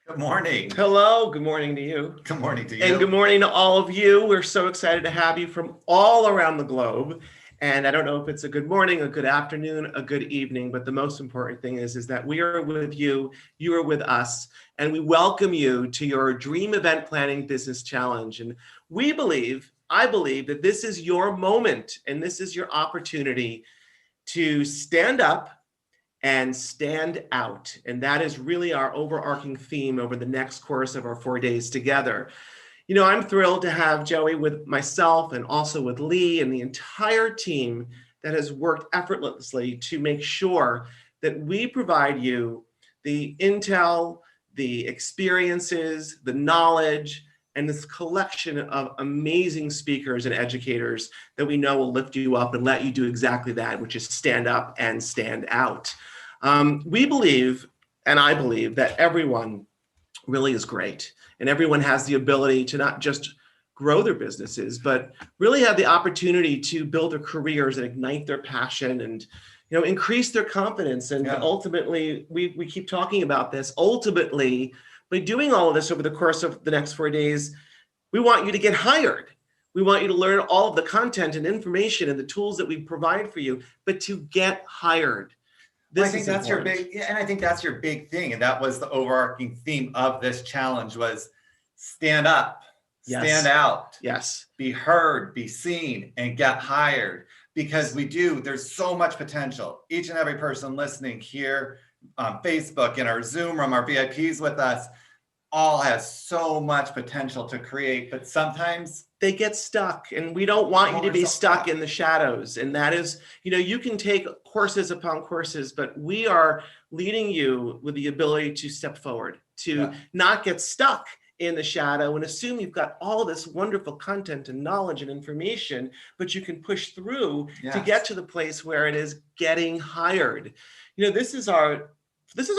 Good morning. Hello, good morning to you. Good morning to you. And good morning to all of you. We're so excited to have you from all around the globe. And I don't know if it's a good morning, a good afternoon, a good evening, but the most important thing is that we are with you, you are with us, and we welcome you to your Dream Event Planning Business Challenge. And I believe that this is your moment and this is your opportunity to stand up and stand out. And that is really our overarching theme over the next course of our 4 days together. You know, I'm thrilled to have Joey with myself and also with Lee and the entire team that has worked effortlessly to make sure that we provide you the intel, the experiences, the knowledge, and this collection of amazing speakers and educators that we know will lift you up and let you do exactly that, which is stand up and stand out. We believe, and I believe, that everyone really is great and everyone has the ability to not just grow their businesses, but really have the opportunity to build their careers and ignite their passion and increase their confidence. And ultimately, we keep talking about this, ultimately, by doing all of this over the course of the next 4 days, we want you to get hired. We want you to learn all of the content and information and the tools that we provide for you, but to get hired. I think that's your big thing. And that was the overarching theme of this challenge was stand up, stand out, be heard, be seen, and get hired. Because there's so much potential. Each and every person listening here on Facebook, in our Zoom room, our VIPs with us, all has so much potential to create, but sometimes they get stuck, and we don't want you to be stuck in the shadows. And that is, you can take courses upon courses, but we are leading you with the ability to step forward, to not get stuck in the shadow and assume you've got all this wonderful content and knowledge and information, but you can push through to get to the place where it is getting hired. This is our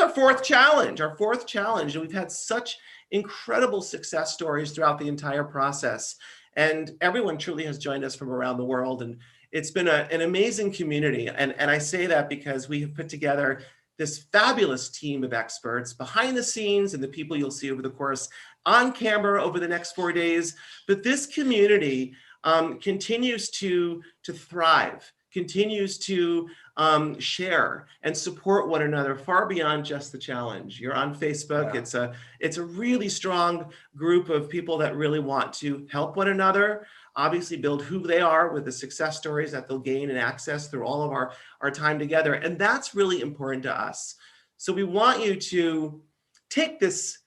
fourth challenge, and we've had such incredible success stories throughout the entire process. And everyone truly has joined us from around the world. And it's been an amazing community. And I say that because we have put together this fabulous team of experts behind the scenes and the people you'll see over the course on camera over the next 4 days. But this community continues to thrive, continues to share and support one another far beyond just the challenge. You're on Facebook. It's a really strong group of people that really want to help one another, obviously build who they are with the success stories that they'll gain and access through all of our time together. And that's really important to us. So we want you to take this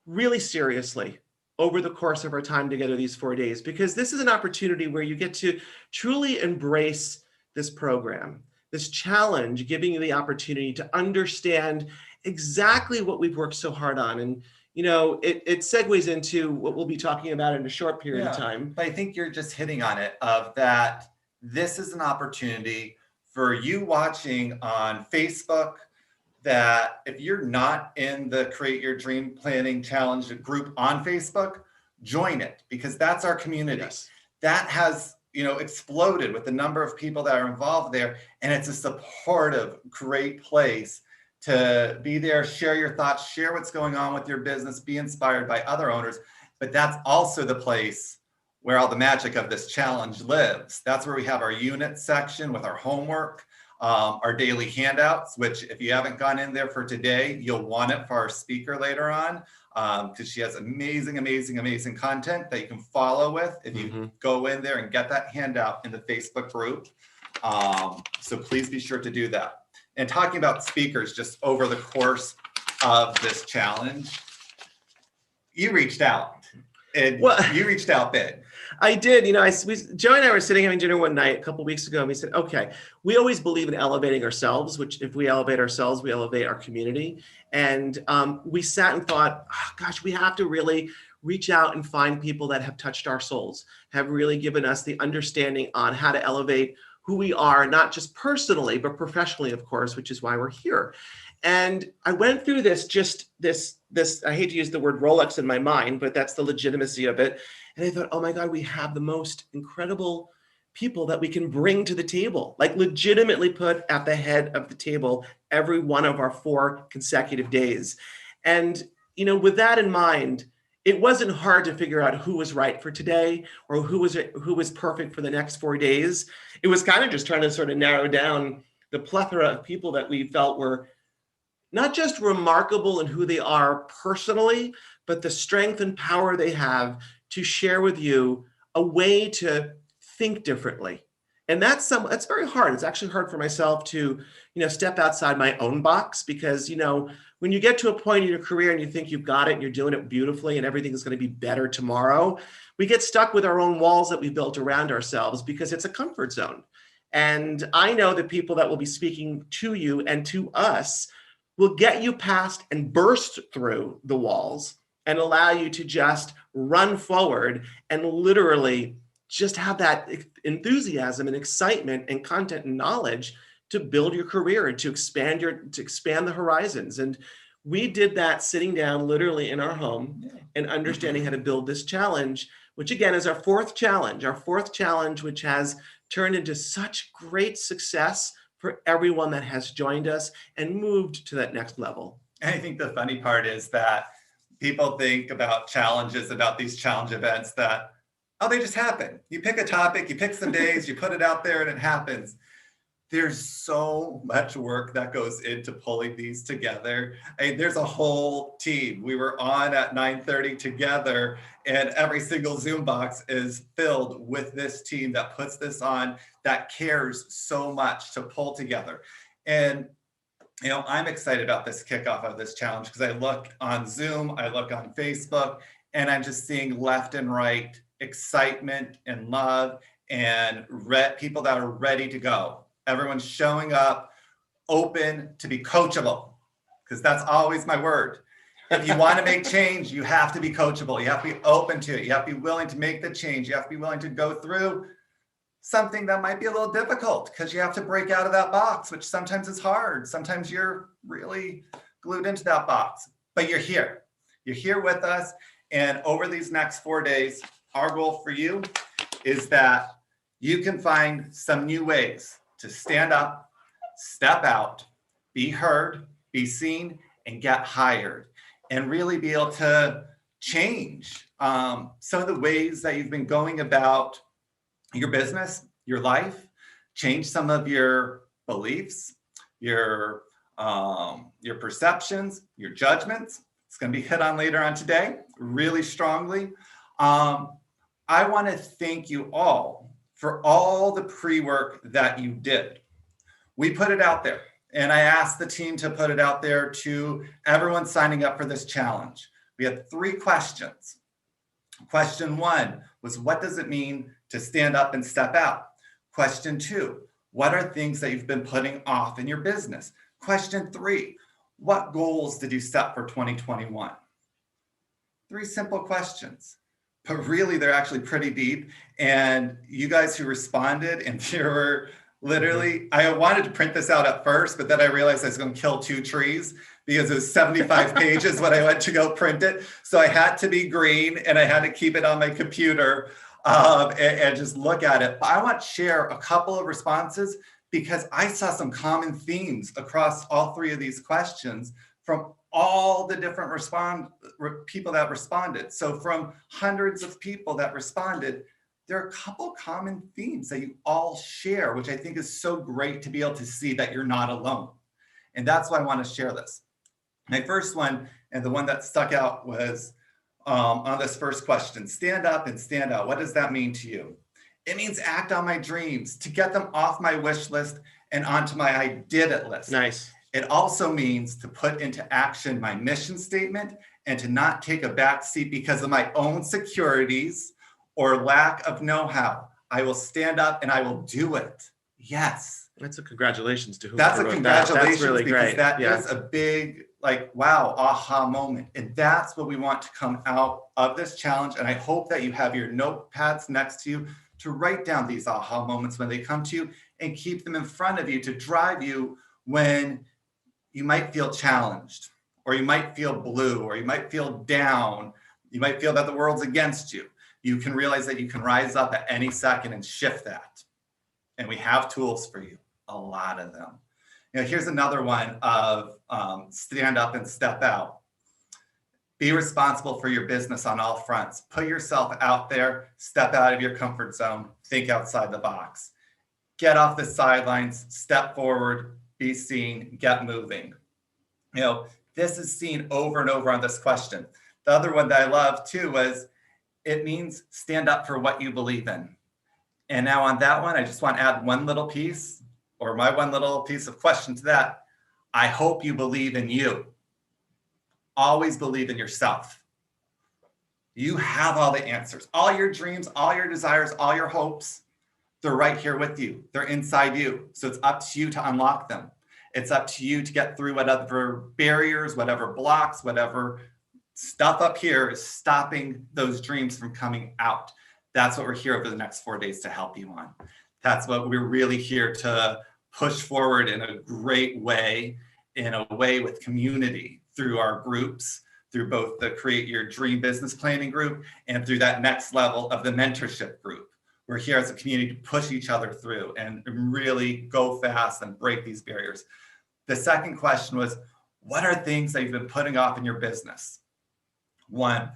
really seriously over the course of our time together these 4 days, because this is an opportunity where you get to truly embrace this program, this challenge, giving you the opportunity to understand exactly what we've worked so hard on. And, it segues into what we'll be talking about in a short period of time. But I think you're just hitting on it, of that this is an opportunity for you watching on Facebook, that if you're not in the Create Your Dream Planning Challenge group on Facebook, join it, because that's our community. That has exploded with the number of people that are involved there. And it's a supportive, great place to be there, share your thoughts, share what's going on with your business, be inspired by other owners. But that's also the place where all the magic of this challenge lives. That's where we have our unit section with our homework, our daily handouts, which if you haven't gone in there for today, you'll want it for our speaker later on. Because she has amazing content that you can follow with if you go in there and get that handout in the Facebook group. So please be sure to do that. And talking about speakers, just over the course of this challenge, you reached out. You reached out big. I did. Joey and I were sitting having dinner one night a couple of weeks ago, and we said, okay, we always believe in elevating ourselves, which if we elevate ourselves, we elevate our community. And we sat and thought, oh, gosh, we have to really reach out and find people that have touched our souls, have really given us the understanding on how to elevate who we are, not just personally, but professionally, of course, which is why we're here. And I went through this, I hate to use the word Rolex in my mind, but that's the legitimacy of it. And I thought, oh my God, we have the most incredible people that we can bring to the table, like legitimately put at the head of the table every one of our 4 consecutive days. And with that in mind, it wasn't hard to figure out who was right for today or who was perfect for the next 4 days. It was kind of just trying to sort of narrow down the plethora of people that we felt were not just remarkable in who they are personally, but the strength and power they have to share with you a way to think differently. And that's very hard. It's actually hard for myself to, step outside my own box because, when you get to a point in your career and you think you've got it and you're doing it beautifully and everything is going to be better tomorrow, we get stuck with our own walls that we built around ourselves because it's a comfort zone. And I know the people that will be speaking to you and to us will get you past and burst through the walls and allow you to just run forward and literally just have that enthusiasm and excitement and content and knowledge to build your career and to expand the horizons. And we did that sitting down literally in our home and understanding how to build this challenge, which again is our fourth challenge, which has turned into such great success for everyone that has joined us and moved to that next level. And I think the funny part is that people think about challenges, about these challenge events that, oh, they just happen. You pick a topic, you pick some days, you put it out there and it happens. There's so much work that goes into pulling these together. There's a whole team. We were on at 9:30 together, and every single Zoom box is filled with this team that puts this on, that cares so much to pull together. And I'm excited about this kickoff of this challenge because I look on Zoom, I look on Facebook, and I'm just seeing left and right excitement and love and people that are ready to go. Everyone's showing up, open to be coachable, because that's always my word. If you want to make change, you have to be coachable. You have to be open to it. You have to be willing to make the change. You have to be willing to go through something that might be a little difficult because you have to break out of that box, which sometimes is hard. Sometimes you're really glued into that box, but you're here. You're here with us. And over these next 4 days, our goal for you is that you can find some new ways to stand up, step out, be heard, be seen, and get hired, and really be able to change some of the ways that you've been going about your business, your life, change some of your beliefs, your perceptions, your judgments. It's going to be hit on later on today, really strongly. I want to thank you all for all the pre-work that you did. We put it out there, and I asked the team to put it out there to everyone signing up for this challenge. We had 3 questions. Question 1 was, what does it mean to stand up and step out? Question 2, what are things that you've been putting off in your business? Question 3, what goals did you set for 2021? 3 simple questions. But really, they're actually pretty deep. And you guys who responded, and there were literally, I wanted to print this out at first, but then I realized I was going to kill 2 trees because it was 75 pages when I went to go print it. So I had to be green and I had to keep it on my computer and just look at it. But I want to share a couple of responses because I saw some common themes across all 3 of these questions from all the different people that responded. So from hundreds of people that responded, there are a couple common themes that you all share, which I think is so great to be able to see that you're not alone. And that's why I want to share this. My first one, and the one that stuck out, was on this first question: stand up and stand out. What does that mean to you? It means act on my dreams, to get them off my wish list and onto my I did it list. Nice. It also means to put into action my mission statement and to not take a back seat because of my own securities or lack of know-how. I will stand up and I will do it. Yes. That's a congratulations to whoever That's a congratulations. That's really because great. That is a big, wow, aha moment. And that's what we want to come out of this challenge. And I hope that you have your notepads next to you to write down these aha moments when they come to you and keep them in front of you to drive you when you might feel challenged, or you might feel blue, or you might feel down. You might feel that the world's against you. You can realize that you can rise up at any second and shift that. And we have tools for you, a lot of them. Here's another one of stand up and step out. Be responsible for your business on all fronts. Put yourself out there, step out of your comfort zone, think outside the box. Get off the sidelines, step forward, be seen, get moving. You know, this is seen over and over on this question. The other one that I love too was, it means stand up for what you believe in. And now on that one, I just want to add one little piece, or my one little piece of question to that. I hope you believe in you. Always believe in yourself. You have all the answers, all your dreams, all your desires, all your hopes. They're right here with you. They're inside you. So it's up to you to unlock them. It's up to you to get through whatever barriers, whatever blocks, whatever stuff up here is stopping those dreams from coming out. That's what we're here over the next 4 days to help you on. That's what we're really here to push forward in a great way, in a way with community, through our groups, through both the Create Your Dream Business Planning group and through that next level of the mentorship group. We're here as a community to push each other through and really go fast and break these barriers. The second question was, what are things that you've been putting off in your business? One,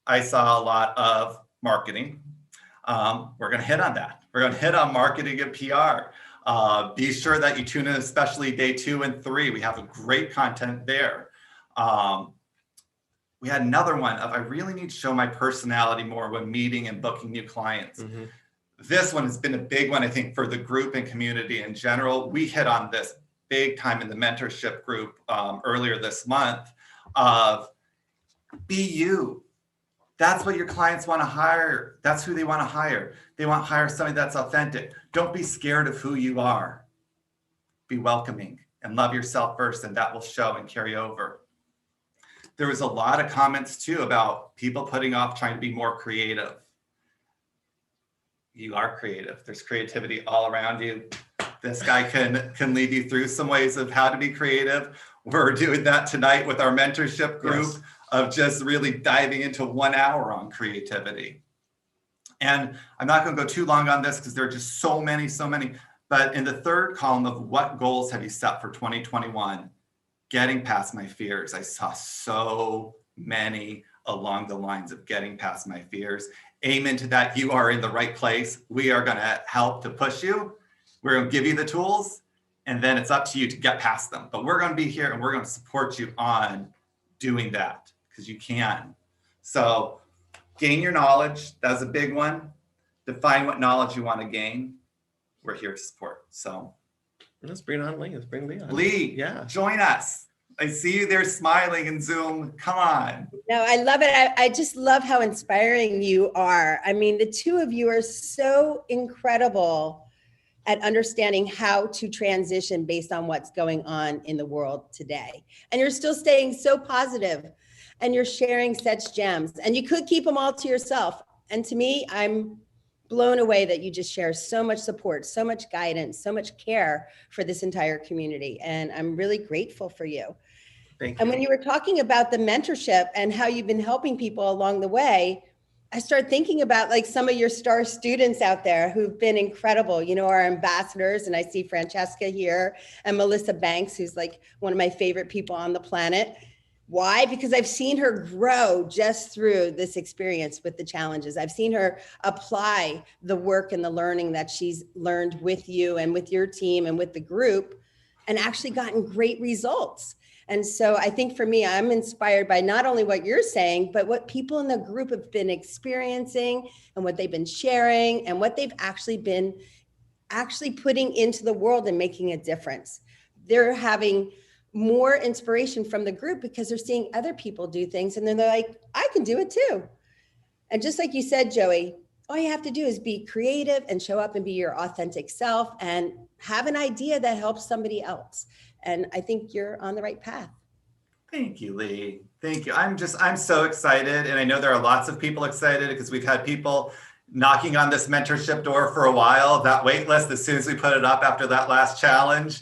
I saw a lot of marketing. We're going to hit on that. We're going to hit on marketing and PR. Be sure that you tune in, especially day 2 and 3. We have a great content there. We had another one of, I really need to show my personality more when meeting and booking new clients. Mm-hmm. This one has been a big one, I think, for the group and community in general. We hit on this big time in the mentorship group earlier this month of be you. That's what your clients want to hire. That's who they want to hire. They want to hire somebody that's authentic. Don't be scared of who you are. Be welcoming and love yourself first, and that will show and carry over. There was a lot of comments too about people putting off trying to be more creative. You are creative. There's creativity all around you. This guy can lead you through some ways of how to be creative. We're doing that tonight with our mentorship group. Yes. Of just really diving into 1 hour on creativity. And I'm not going to go too long on this because there are just so many. But in the third column of what goals have you set for 2021, getting past my fears, I saw so many along the lines of getting past my fears. Aim into that. You are in the right place. We are going to help to push you. We're going to give you the tools, and then it's up to you to get past them. But we're going to be here and we're going to support you on doing that. Because you can. So gain your knowledge. That's a big one. Define what knowledge you want to gain. We're here to support. So let's bring on Lee. Let's bring Lee on. Lee, yeah, join us. I see you there smiling in Zoom. Come on. No, I love it. I just love how inspiring you are. I mean, the two of you are so incredible at understanding how to transition based on what's going on in the world today. And you're still staying so positive. And you're sharing such gems, and you could keep them all to yourself. And to me, I'm blown away that you just share so much support, so much guidance, so much care for this entire community. And I'm really grateful for you. Thank you. And when you were talking about the mentorship and how you've been helping people along the way, I started thinking about like some of your star students out there who've been incredible, you know, our ambassadors. And I see Francesca here and Melissa Banks, who's like one of my favorite people on the planet. Why? Because I've seen her grow just through this experience with the challenges. I've seen her apply the work and the learning that she's learned with you and with your team and with the group and actually gotten great results. And so I think for me, I'm inspired by not only what you're saying, but what people in the group have been experiencing and what they've been sharing and what they've actually been putting into the world and making a difference. They're having more inspiration from the group because they're seeing other people do things and then they're like, I can do it too. And just like you said, Joey, all you have to do is be creative and show up and be your authentic self and have an idea that helps somebody else. And I think you're on the right path. Thank you, Lee. Thank you. I'm so excited. And I know there are lots of people excited because we've had people knocking on this mentorship door for a while. That wait list, as soon as we put it up after that last challenge,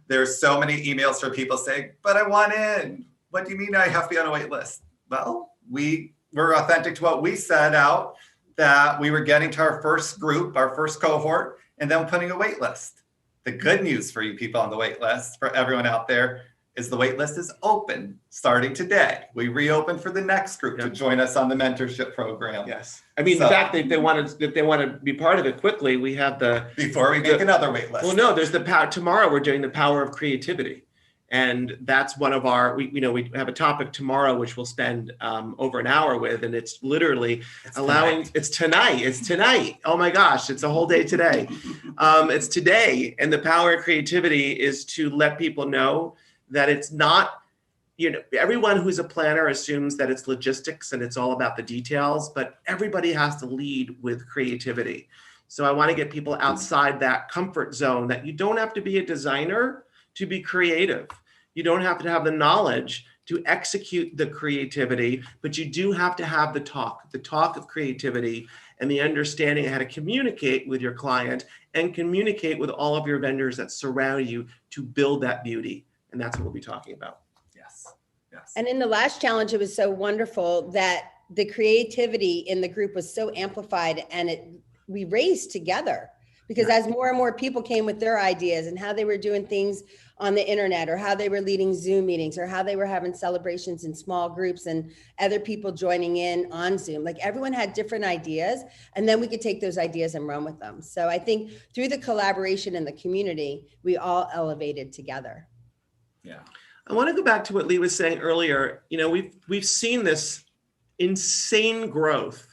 there's so many emails from people saying, but I want in. What do you mean I have to be on a wait list? Well, we were authentic to what we set out, that we were getting to our first group, our first cohort, and then putting a wait list. The good news for you people on the wait list, for everyone out there, is the wait list is open starting today. We reopened for the next group to join us on the mentorship program. Yes. I mean, So, in fact, if they want to be part of it quickly, we have before we make another wait list. Well, no, there's the power. Tomorrow we're doing the power of creativity. And that's one of our, we have a topic tomorrow, which we'll spend over an hour with. And it's literally it's tonight. Oh my gosh, it's a whole day today. It's today. And the power of creativity is to let people know that it's not, everyone who's a planner assumes that it's logistics and it's all about the details, but everybody has to lead with creativity. So I want to get people outside that comfort zone that you don't have to be a designer to be creative. You don't have to have the knowledge to execute the creativity, but you do have to have the talk of creativity and the understanding of how to communicate with your client and communicate with all of your vendors that surround you to build that beauty. And that's what we'll be talking about. Yes. And in the last challenge, it was so wonderful that the creativity in the group was so amplified, and we raised together. Because as more and more people came with their ideas and how they were doing things on the internet, or how they were leading Zoom meetings, or how they were having celebrations in small groups and other people joining in on Zoom, like everyone had different ideas, and then we could take those ideas and run with them. So I think through the collaboration in the community, we all elevated together. Yeah. I want to go back to what Lee was saying earlier. We've seen this insane growth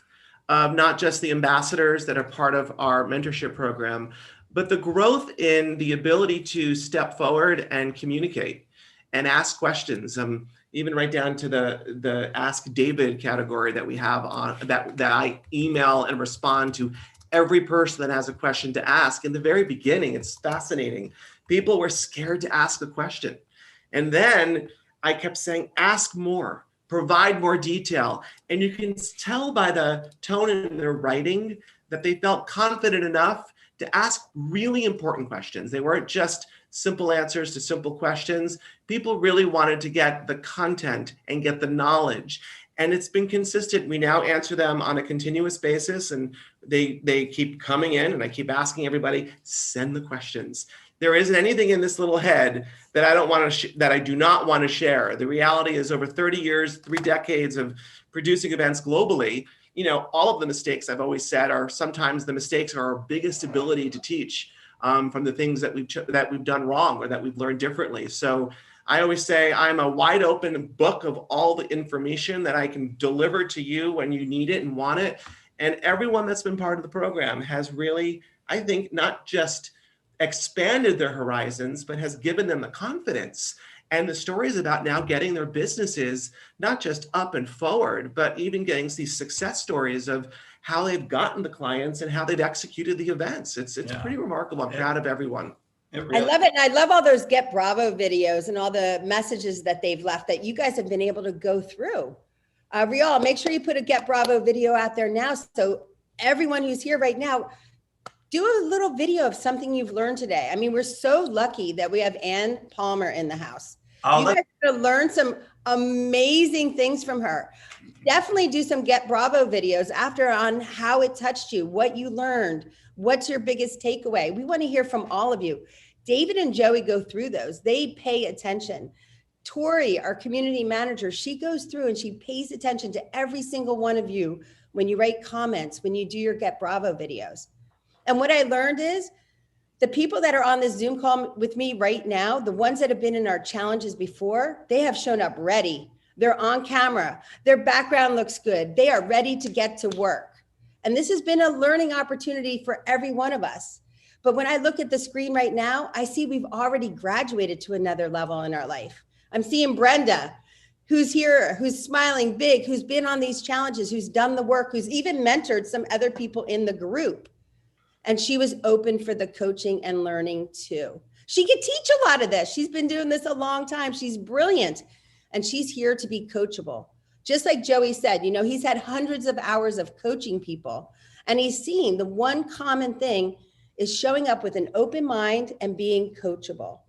of not just the ambassadors that are part of our mentorship program, but the growth in the ability to step forward and communicate and ask questions. Even right down to the Ask David category that we have on that I email and respond to every person that has a question to ask. In the very beginning, it's fascinating. People were scared to ask a question. And then I kept saying, ask more. Provide more detail. And you can tell by the tone in their writing that they felt confident enough to ask really important questions. They weren't just simple answers to simple questions. People really wanted to get the content and get the knowledge. And it's been consistent. We now answer them on a continuous basis, and they keep coming in, and I keep asking everybody, send the questions. There isn't anything in this little head that I do not want to share. The reality is, over 30 years, 3 decades of producing events globally, all of the mistakes I've always said are sometimes the mistakes are our biggest ability to teach from the things that we've done wrong or that we've learned differently. So I always say I'm a wide open book of all the information that I can deliver to you when you need it and want it. And everyone that's been part of the program has really, I think, not just expanded their horizons, but has given them the confidence and the stories about now getting their businesses not just up and forward, but even getting these success stories of how they've gotten the clients and how they've executed the events. It's pretty remarkable. I'm proud of everyone. I love it. And I love all those Get Bravo videos and all the messages that they've left that you guys have been able to go through. Rial, make sure you put a Get Bravo video out there now. So everyone who's here right now, do a little video of something you've learned today. I mean, we're so lucky that we have Ann Palmer in the house. You guys are going to learn some amazing things from her. Definitely do some Get Bravo videos after on how it touched you, what you learned, what's your biggest takeaway. We want to hear from all of you. David and Joey go through those. They pay attention. Tori, our community manager, she goes through and she pays attention to every single one of you when you write comments, when you do your Get Bravo videos. And what I learned is the people that are on this Zoom call with me right now, the ones that have been in our challenges before, they have shown up ready. They're on camera. Their background looks good. They are ready to get to work. And this has been a learning opportunity for every one of us. But when I look at the screen right now, I see we've already graduated to another level in our life. I'm seeing Brenda, who's here, who's smiling big, who's been on these challenges, who's done the work, who's even mentored some other people in the group. And she was open for the coaching and learning too. She could teach a lot of this. She's been doing this a long time. She's brilliant. And she's here to be coachable. Just like Joey said, he's had hundreds of hours of coaching people. And he's seen the one common thing is showing up with an open mind and being coachable.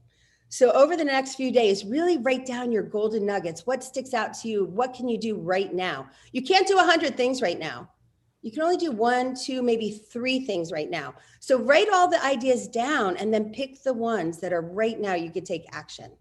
So over the next few days, really write down your golden nuggets. What sticks out to you? What can you do right now? You can't do 100 things right now. You can only do 1, 2, maybe 3 things right now. So write all the ideas down and then pick the ones that are right now you could take action.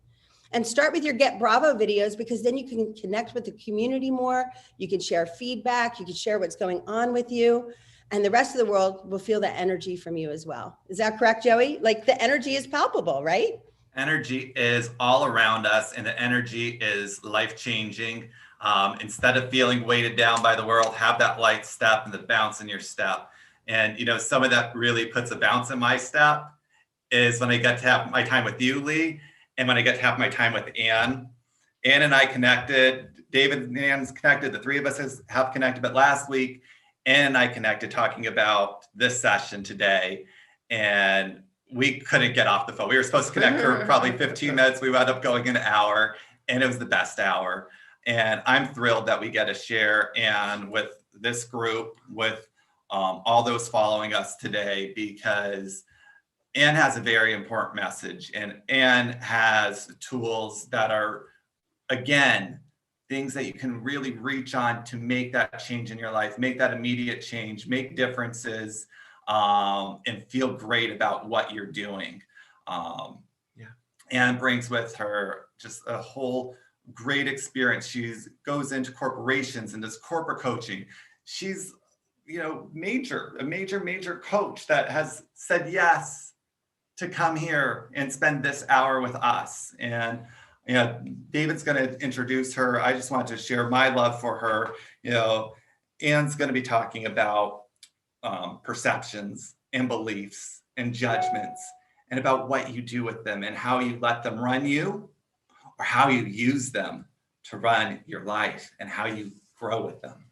And start with your Get Bravo videos, because then you can connect with the community more. You can share feedback. You can share what's going on with you. And the rest of the world will feel that energy from you as well. Is that correct, Joey? Like, the energy is palpable, right? Energy is all around us, and the energy is life-changing. Instead of feeling weighted down by the world, have that light step and the bounce in your step. And, some of that really puts a bounce in my step is when I get to have my time with you, Lee, and when I get to have my time with Ann. Ann and I connected. David and Ann's connected. The three of us have connected. But last week, Ann and I connected talking about this session today. And we couldn't get off the phone. We were supposed to connect for probably 15 minutes. We wound up going an hour, and it was the best hour. And I'm thrilled that we get to share Ann with this group, with all those following us today, because Ann has a very important message, and Ann has tools that are, again, things that you can really reach on to make that change in your life, make that immediate change, make differences, and feel great about what you're doing. Ann brings with her just a whole great experience. She goes into corporations and does corporate coaching. She's, a major coach that has said yes to come here and spend this hour with us. And David's going to introduce her. I just wanted to share my love for her. Ann's going to be talking about perceptions and beliefs and judgments, and about what you do with them and how you let them run you, or how you use them to run your life, and how you grow with them.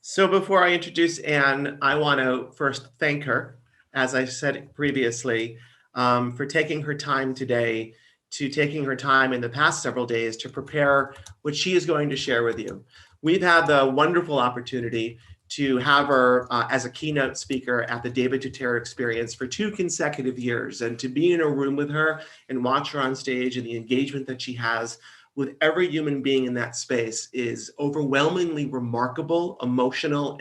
So before I introduce Ann, I want to first thank her, as I said previously, for taking her time today, taking her time in the past several days to prepare what she is going to share with you. We've had the wonderful opportunity to have her as a keynote speaker at the David Tutera Experience for 2 consecutive years, and to be in a room with her and watch her on stage and the engagement that she has with every human being in that space is overwhelmingly remarkable, emotional,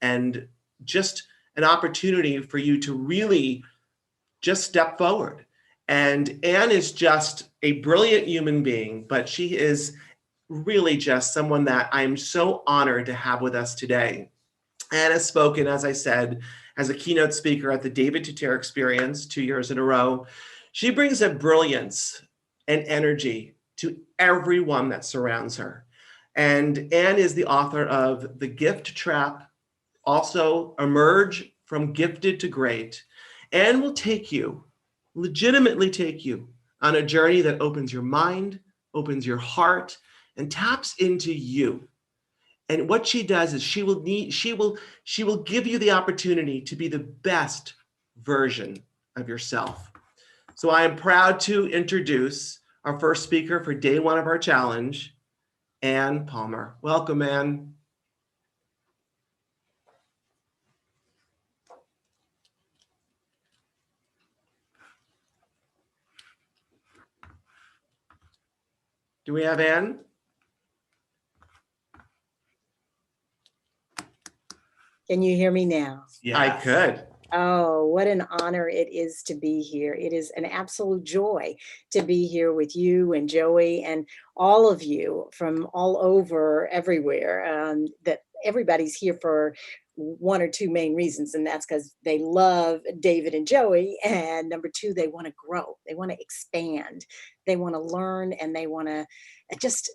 and just an opportunity for you to really just step forward. And Ann is just a brilliant human being, but she is really just someone that I'm so honored to have with us today. Ann has spoken, as I said, as a keynote speaker at the David Tutera Experience 2 years in a row. She brings a brilliance and energy to everyone that surrounds her. And Ann is the author of The Gift Trap, also Emerge from Gifted to Great. Ann will legitimately take you on a journey that opens your mind, opens your heart, and taps into you. And what she does is she will give you the opportunity to be the best version of yourself. So I am proud to introduce our first speaker for day 1 of our challenge, Ann Palmer. Welcome, Ann. Do we have Ann? Can you hear me now? Yes. I could. Oh, what an honor it is to be here. It is an absolute joy to be here with you and Joey and all of you from all over, everywhere. That everybody's here for 1 or 2 main reasons, and that's because they love David and Joey, and number 2, they want to grow, they want to expand, they want to learn, and they want to just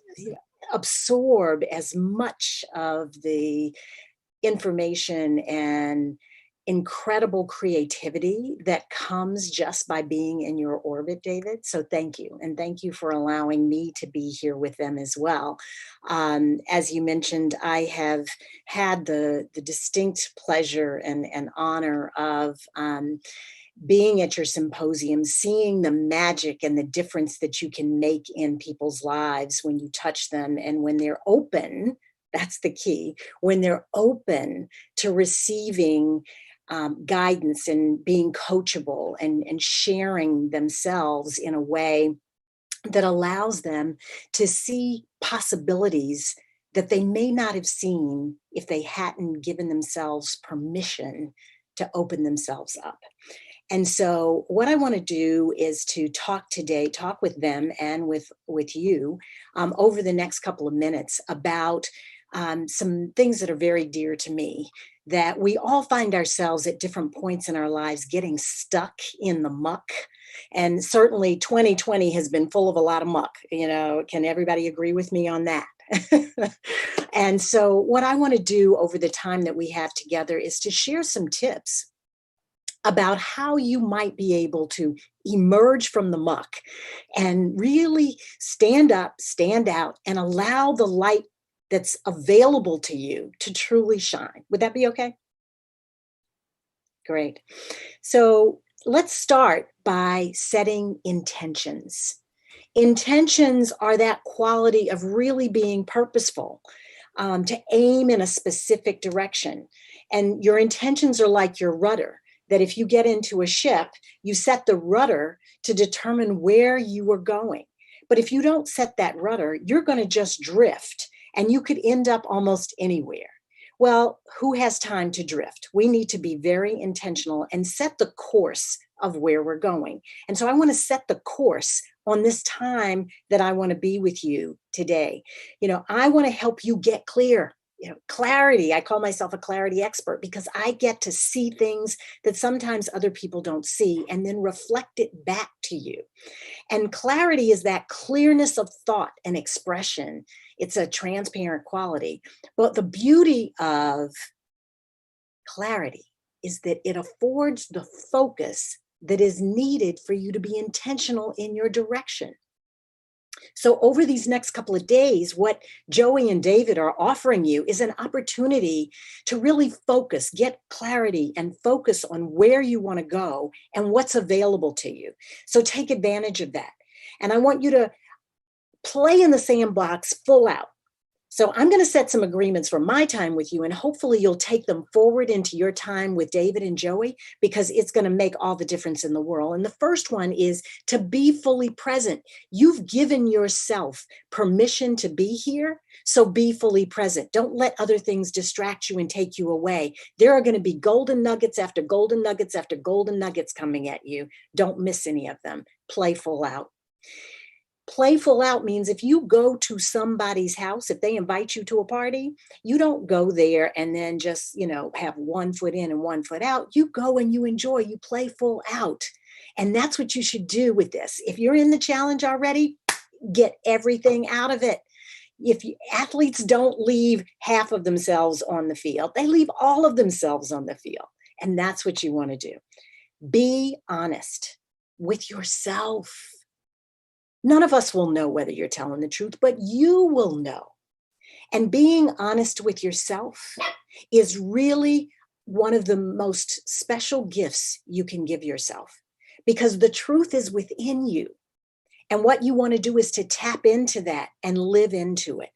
absorb as much of the information and incredible creativity that comes just by being in your orbit, David. So thank you. And thank you for allowing me to be here with them as well. As you mentioned, I have had the distinct pleasure and honor of being at your symposium, seeing the magic and the difference that you can make in people's lives when you touch them and when they're open. That's the key. When they're open to receiving guidance and being coachable and sharing themselves in a way that allows them to see possibilities that they may not have seen if they hadn't given themselves permission to open themselves up. And so what I want to do is to talk with them and with you over the next couple of minutes about some things that are very dear to me, that we all find ourselves at different points in our lives getting stuck in the muck. And certainly 2020 has been full of a lot of muck. Can everybody agree with me on that? And so what I want to do over the time that we have together is to share some tips about how you might be able to emerge from the muck and really stand up, stand out, and allow the light that's available to you to truly shine. Would that be okay? Great. So let's start by setting intentions. Intentions are that quality of really being purposeful, to aim in a specific direction. And your intentions are like your rudder, that if you get into a ship, you set the rudder to determine where you are going. But if you don't set that rudder, you're going to just drift, and you could end up almost anywhere. Well, who has time to drift? We need to be very intentional and set the course of where we're going. And so I want to set the course on this time that I want to be with you today. I want to help you get clear. Clarity. I call myself a clarity expert because I get to see things that sometimes other people don't see and then reflect it back to you. And clarity is that clearness of thought and expression. It's a transparent quality. But the beauty of clarity is that it affords the focus that is needed for you to be intentional in your direction. So over these next couple of days, what Joey and David are offering you is an opportunity to really focus, get clarity, and focus on where you want to go and what's available to you. So take advantage of that. And I want you to play in the sandbox full out. So I'm going to set some agreements for my time with you, and hopefully you'll take them forward into your time with David and Joey, because it's going to make all the difference in the world. And the first one is to be fully present. You've given yourself permission to be here, so be fully present. Don't let other things distract you and take you away. There are going to be golden nuggets after golden nuggets after golden nuggets coming at you. Don't miss any of them. Play full out. Playful out means if you go to somebody's house, if they invite you to a party, you don't go there and then just, have one foot in and one foot out. You go and you enjoy, you play full out. And that's what you should do with this. If you're in the challenge already, get everything out of it. Athletes don't leave half of themselves on the field, they leave all of themselves on the field. And that's what you want to do. Be honest with yourself. None of us will know whether you're telling the truth, but you will know. And being honest with yourself is really one of the most special gifts you can give yourself, because the truth is within you. And what you want to do is to tap into that and live into it.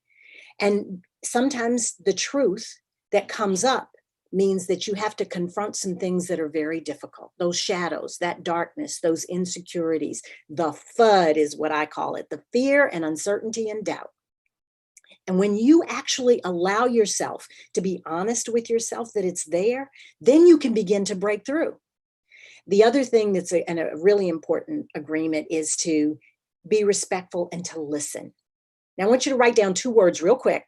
And sometimes the truth that comes up means that you have to confront some things that are very difficult. Those shadows, that darkness, those insecurities, the FUD is what I call it, the fear and uncertainty and doubt. And when you actually allow yourself to be honest with yourself that it's there, then you can begin to break through. The other thing that's a really important agreement is to be respectful and to listen. Now I want you to write down 2 words real quick: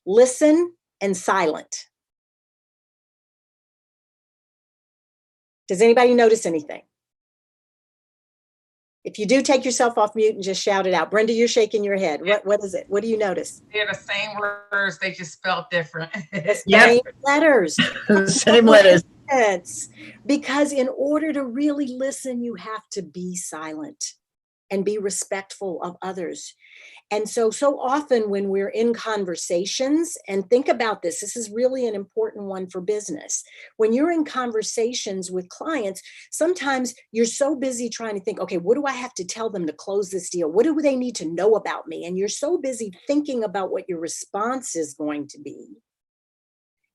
listen and silent. Does anybody notice anything? If you do, take yourself off mute and just shout it out. Brenda, you're shaking your head. What is it? What do you notice? They're the same words, they just spelled different. The same letters. Same letters. Because in order to really listen, you have to be silent and be respectful of others. And so often when we're in conversations, and think about this is really an important one for business. When you're in conversations with clients, sometimes you're so busy trying to think, okay, what do I have to tell them to close this deal? What do they need to know about me? And you're so busy thinking about what your response is going to be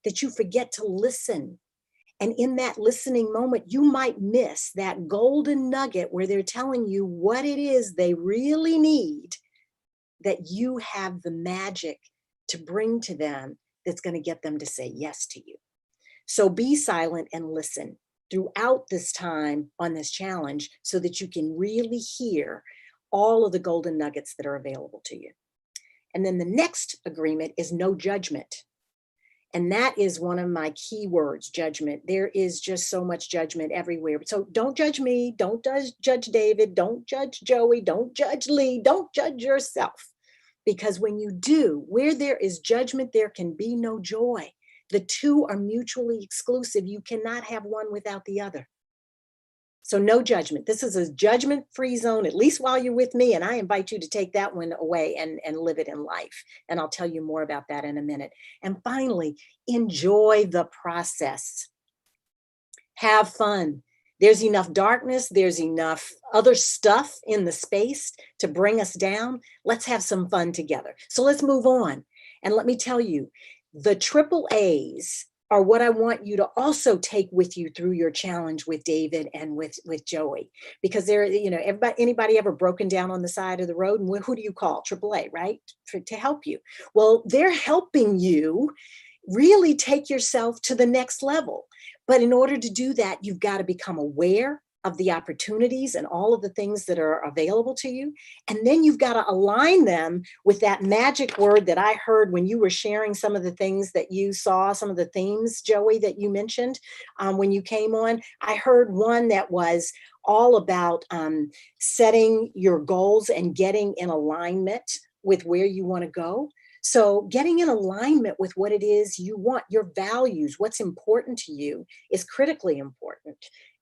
that you forget to listen. And in that listening moment, you might miss that golden nugget where they're telling you what it is they really need, that you have the magic to bring to them that's going to get them to say yes to you. So be silent and listen. throughout this time on this challenge so that you can really hear all of the golden nuggets that are available to you. And then the next agreement is no judgment. And that is one of my key words, judgment. There is just so much judgment everywhere. So don't judge me. Don't judge David. Don't judge Joey. Don't judge Lee. Don't judge yourself. Because when you do, where there is judgment, there can be no joy. The two are mutually exclusive. You cannot have one without the other. So no judgment. This is a judgment-free zone, at least while you're with me. And I invite you to take that one away and live it in life. And I'll tell you more about that in a minute. And finally, enjoy the process. Have fun. There's enough darkness. There's enough other stuff in the space to bring us down. Let's have some fun together. So let's move on. And let me tell you, the triple A's are what I want you to also take with you through your challenge with David and with Joey, because they're, anybody ever broken down on the side of the road, and who do you call? AAA, right? To help you. Well, they're helping you really take yourself to the next level. But in order to do that, you've got to become aware of the opportunities and all of the things that are available to you. And then you've got to align them with that magic word that I heard when you were sharing some of the things that you saw, some of the themes, Joey, that you mentioned when you came on. I heard one that was all about setting your goals and getting in alignment with where you want to go. So getting in alignment with what it is you want, your values, what's important to you is critically important.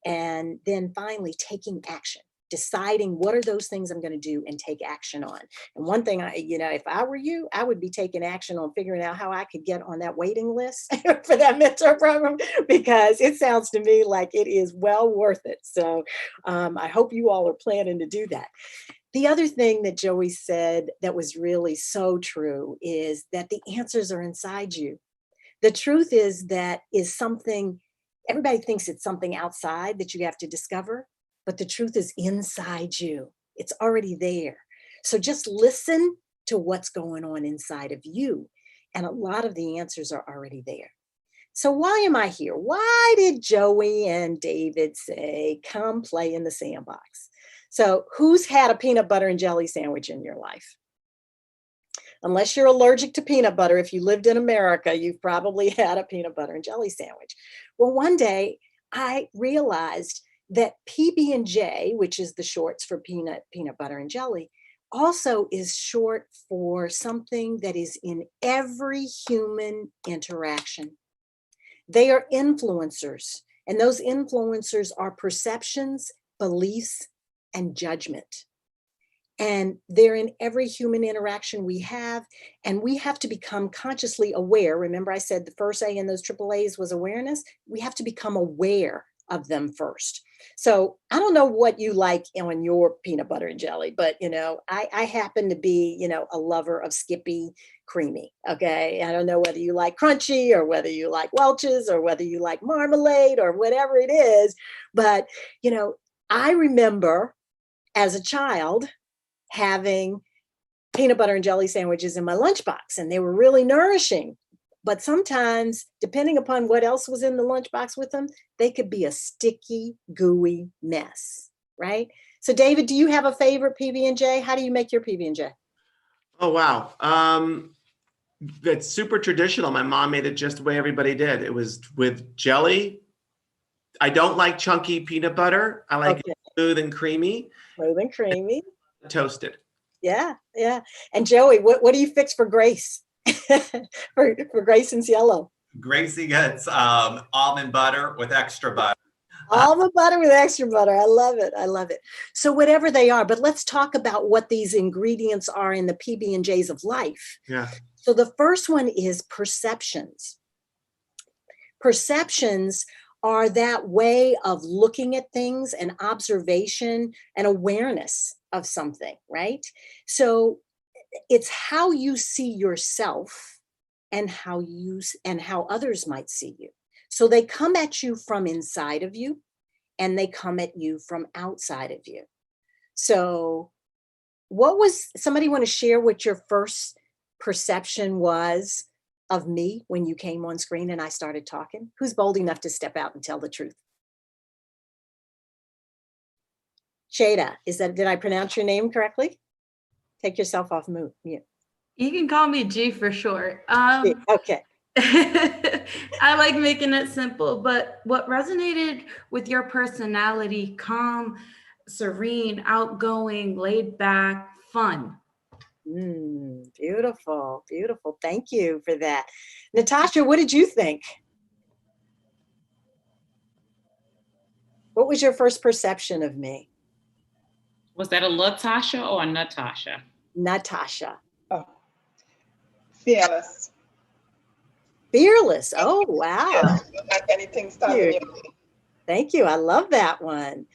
And then finally, taking action, deciding what are those things I'm going to do and take action on. And one thing, if I were you, I would be taking action on figuring out how I could get on that waiting list for that mentor program, because it sounds to me like it is well worth it. So I hope you all are planning to do that. The other thing that Joey said that was really so true is that the answers are inside you. The truth is that is something, everybody thinks it's something outside that you have to discover, but the truth is inside you. It's already there. So just listen to what's going on inside of you. And a lot of the answers are already there. So why am I here? Why did Joey and David say, come play in the sandbox? So who's had a peanut butter and jelly sandwich in your life? Unless you're allergic to peanut butter, if you lived in America, you've probably had a peanut butter and jelly sandwich. Well, one day I realized that PB&J, which is the shorts for peanut butter and jelly, also is short for something that is in every human interaction. They are influencers, and those influencers are perceptions, beliefs, and judgment. And they're in every human interaction we have, and we have to become consciously aware. Remember, I said the first A in those triple A's was awareness. We have to become aware of them first. So I don't know what you like on your peanut butter and jelly, but I happen to be, a lover of Skippy creamy. Okay. I don't know whether you like crunchy or whether you like Welch's or whether you like marmalade or whatever it is. But, I remember as a child having peanut butter and jelly sandwiches in my lunchbox, and they were really nourishing. But sometimes, depending upon what else was in the lunchbox with them, they could be a sticky, gooey mess, right? So David, do you have a favorite PB&J? How do you make your PB&J? Oh, wow. That's super traditional. My mom made it just the way everybody did. It was with jelly. I don't like chunky peanut butter. I like it smooth and creamy. Smooth and creamy. Toasted. Yeah, yeah. And Joey, what do you fix for Grace? for Grace and Cielo? Gracie gets almond butter with extra butter. Almond butter with extra butter. I love it. I love it. So whatever they are, but let's talk about what these ingredients are in the PB&Js of life. Yeah. So the first one is perceptions. Perceptions are that way of looking at things and observation and awareness of something, right? So it's how you see yourself and how others might see you. So they come at you from inside of you and they come at you from outside of you. So somebody want to share what your first perception was of me when you came on screen and I started talking? Who's bold enough to step out and tell the truth? Shada, did I pronounce your name correctly? Take yourself off mute. You can call me G for short. Okay. I like making it simple, but what resonated with your personality, calm, serene, outgoing, laid back, fun. Beautiful, beautiful. Thank you for that. Natasha, what did you think? What was your first perception of me? Was that a Latasha or a Natasha? Natasha. Oh, fearless. Fearless. Oh, wow. Yes, like anything standing in your way. Thank you. I love that one.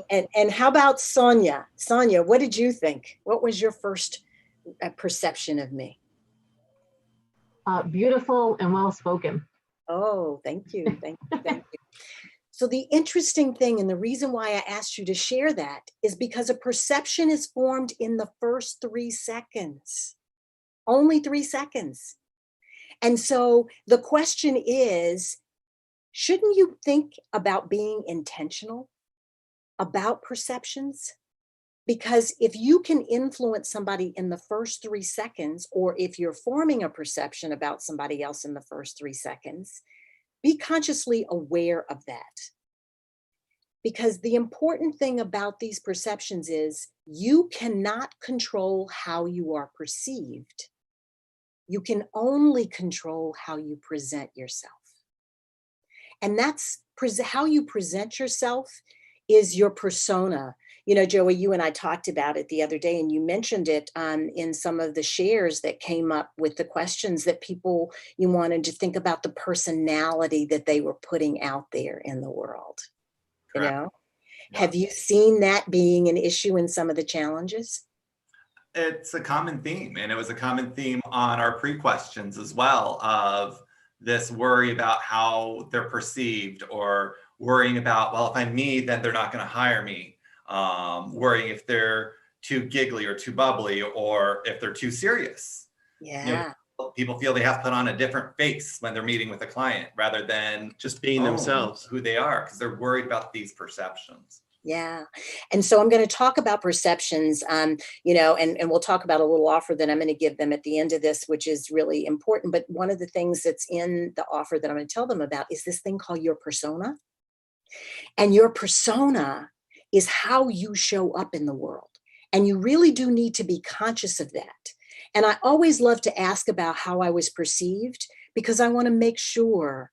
And how about Sonia? Sonia, what did you think? What was your first perception of me? Beautiful and well-spoken. Oh, thank you. Thank you. Thank you. So the interesting thing, and the reason why I asked you to share that, is because a perception is formed in the first 3 seconds, only 3 seconds. And so the question is, shouldn't you think about being intentional about perceptions? Because if you can influence somebody in the first 3 seconds, or if you're forming a perception about somebody else in the first 3 seconds, be consciously aware of that. Because the important thing about these perceptions is you cannot control how you are perceived. You can only control how you present yourself. And that's how you present yourself is your persona. You know, Joey, you and I talked about it the other day, and you mentioned it in some of the shares that came up with the questions that you wanted to think about the personality that they were putting out there in the world. Correct. You know, yeah. Have you seen that being an issue in some of the challenges? It's a common theme, and it was a common theme on our pre-questions as well, of this worry about how they're perceived, or worrying about, well, if I'm me, then they're not going to hire me. Worrying if they're too giggly or too bubbly, or if they're too serious. Yeah. You know, people feel they have to put on a different face when they're meeting with a client rather than just being themselves, who they are, because they're worried about these perceptions. Yeah. And so I'm going to talk about perceptions, you know, and we'll talk about a little offer that I'm going to give them at the end of this, which is really important. But one of the things that's in the offer that I'm going to tell them about is this thing called your persona. And your persona is how you show up in the world. And you really do need to be conscious of that. And I always love to ask about how I was perceived, because I want to make sure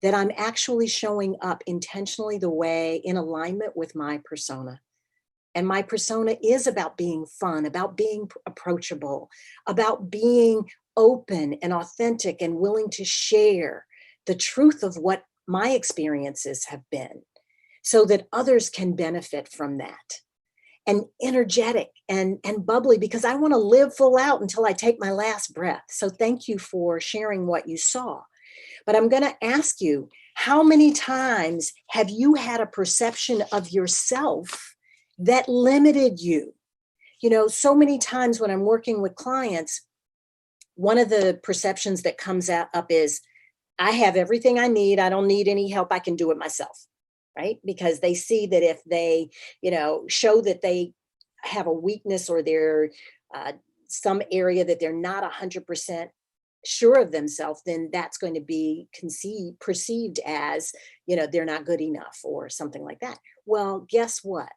that I'm actually showing up intentionally the way in alignment with my persona. And my persona is about being fun, about being approachable, about being open and authentic and willing to share the truth of what my experiences have been, so that others can benefit from that. And energetic and bubbly, because I want to live full out until I take my last breath. So thank you for sharing what you saw. But I'm going to ask you, how many times have you had a perception of yourself that limited you? You know, so many times when I'm working with clients, one of the perceptions that comes up is, I have everything I need. I don't need any help. I can do it myself, right? Because they see that if they, you know, show that they have a weakness, or they're some area that they're not 100% sure of themselves, then that's going to be perceived as, you know, they're not good enough or something like that. Well, guess what?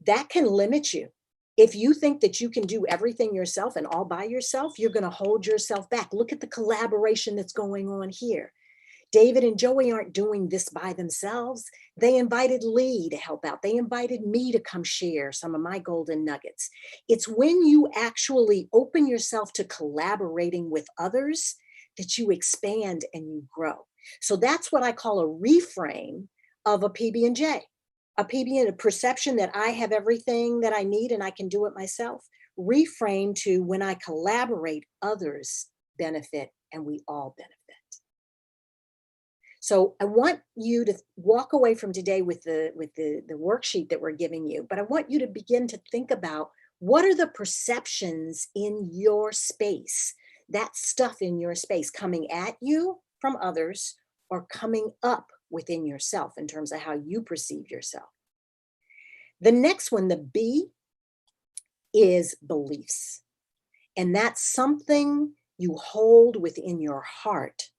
That can limit you. If you think that you can do everything yourself and all by yourself, you're going to hold yourself back. Look at the collaboration that's going on here. David and Joey aren't doing this by themselves. They invited Lee to help out. They invited me to come share some of my golden nuggets. It's when you actually open yourself to collaborating with others that you expand and you grow. So that's what I call a reframe of a PB&J. A PB&J, a perception that I have everything that I need and I can do it myself. Reframe to, when I collaborate, others benefit and we all benefit. So I want you to walk away from today with the worksheet that we're giving you, but I want you to begin to think about, what are the perceptions in your space, that stuff in your space coming at you from others or coming up within yourself in terms of how you perceive yourself. The next one, the B, is beliefs. And that's something you hold within your heart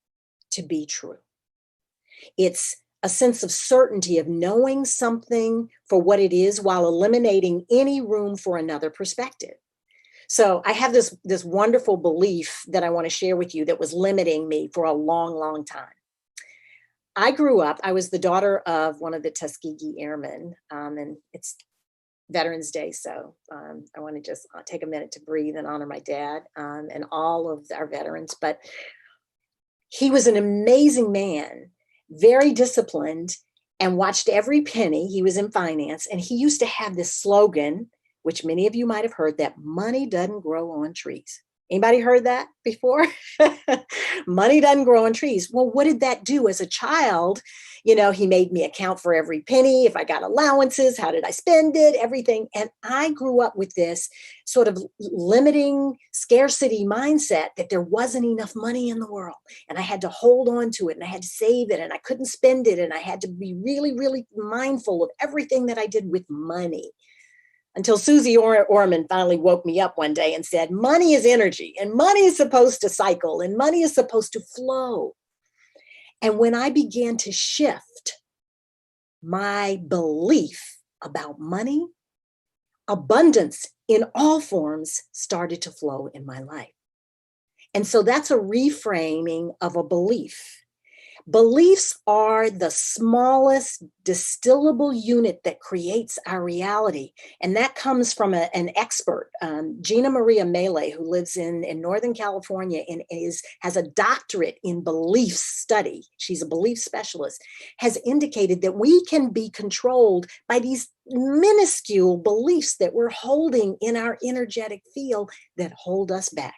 to be true. It's a sense of certainty of knowing something for what it is while eliminating any room for another perspective. So I have this wonderful belief that I want to share with you that was limiting me for a long, long time. I grew up, I was the daughter of one of the Tuskegee Airmen, and it's Veterans Day. So I want to just take a minute to breathe and honor my dad and all of our veterans. But he was an amazing man, very disciplined, and watched every penny. He was in finance, and he used to have this slogan, which many of you might have heard, that money doesn't grow on trees. Anybody heard that before? Money doesn't grow on trees. Well, what did that do as a child? You know, he made me account for every penny. If I got allowances, how did I spend it? Everything. And I grew up with this sort of limiting scarcity mindset that there wasn't enough money in the world. And I had to hold on to it, and I had to save it, and I couldn't spend it. And I had to be really, really mindful of everything that I did with money. Until Susie Orman finally woke me up one day and said, money is energy, and money is supposed to cycle, and money is supposed to flow. And when I began to shift my belief about money, abundance in all forms started to flow in my life. And so that's a reframing of a belief. Beliefs are the smallest distillable unit that creates our reality. And that comes from an expert, Gina Maria Mele, who lives in Northern California and has a doctorate in belief study. She's a belief specialist, has indicated that we can be controlled by these minuscule beliefs that we're holding in our energetic field that hold us back.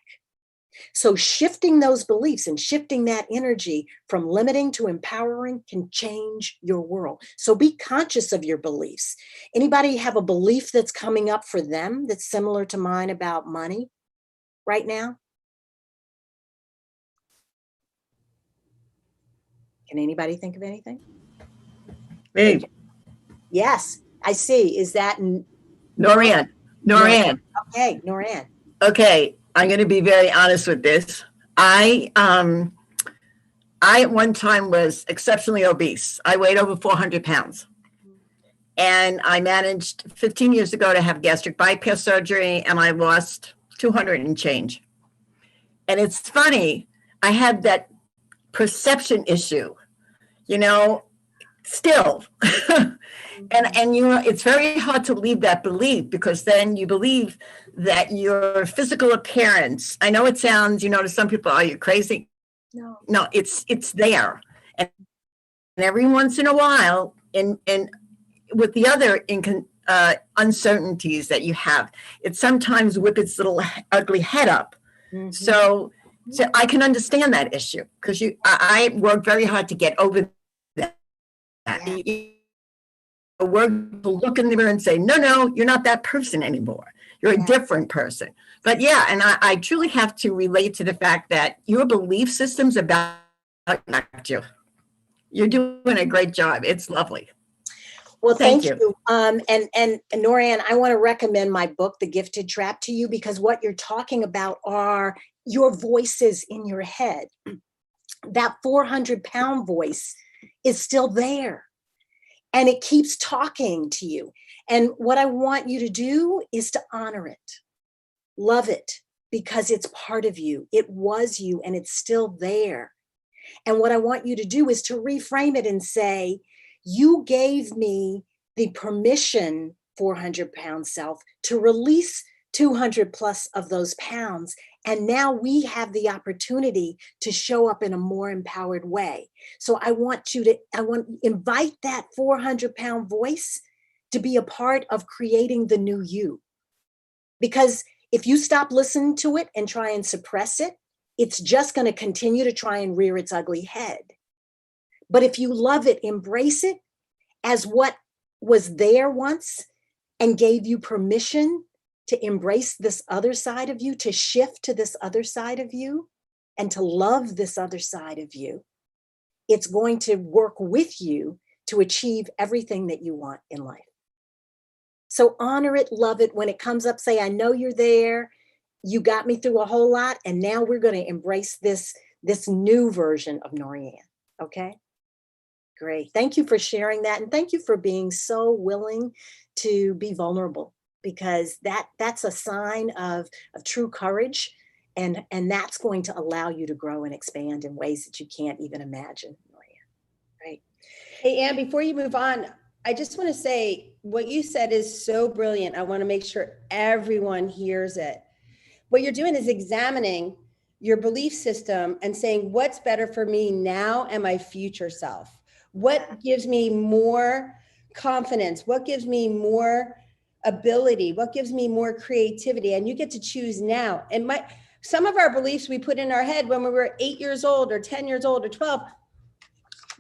So shifting those beliefs and shifting that energy from limiting to empowering can change your world. So be conscious of your beliefs. Anybody have a belief that's coming up for them that's similar to mine about money right now? Can anybody think of anything? Me. Yes, I see. Is that Norian? Okay, Norian. Okay, I'm going to be very honest with this. I at one time was exceptionally obese. I weighed over 400 pounds. And I managed 15 years ago to have gastric bypass surgery, and I lost 200 and change. And it's funny, I had that perception issue, you know, still. And you know, it's very hard to leave that belief, because then you believe that your physical appearance, I know it sounds, you know, to some people, are you crazy? No, it's there. And every once in a while, and with the other uncertainties that you have, it sometimes whips its little ugly head up. Mm-hmm. So I can understand that issue, because I worked very hard to get over that. We're to look in the mirror and say, no, you're not that person anymore. You're a different person. But yeah, and I truly have to relate to the fact that your belief system's about you. You're doing a great job. It's lovely. Well, thank you. And Norian, I want to recommend my book, The Gifted Trap, to you, because what you're talking about are your voices in your head. That 400-pound voice is still there. And it keeps talking to you. And what I want you to do is to honor it, love it, because it's part of you. It was you, and it's still there. And what I want you to do is to reframe it and say, you gave me the permission, 400-pound self, to release 200 plus of those pounds. And now we have the opportunity to show up in a more empowered way. So I want to invite that 400-pound voice to be a part of creating the new you. Because if you stop listening to it and try and suppress it, it's just going to continue to try and rear its ugly head. But if you love it, embrace it as what was there once and gave you permission to embrace this other side of you, to shift to this other side of you, and to love this other side of you, it's going to work with you to achieve everything that you want in life. So honor it, love it. When it comes up, say, I know you're there. You got me through a whole lot. And now we're going to embrace this new version of Norianne. Okay. Great. Thank you for sharing that. And thank you for being so willing to be vulnerable, because that's a sign of true courage. And that's going to allow you to grow and expand in ways that you can't even imagine, Norianne. Right. Hey, Anne, before you move on, I just want to say what you said is so brilliant. I want to make sure everyone hears it. What you're doing is examining your belief system and saying, what's better for me now and my future self? What gives me more confidence? What gives me more ability? What gives me more creativity? And you get to choose now. And some of our beliefs we put in our head when we were 8 years old or 10 years old or 12,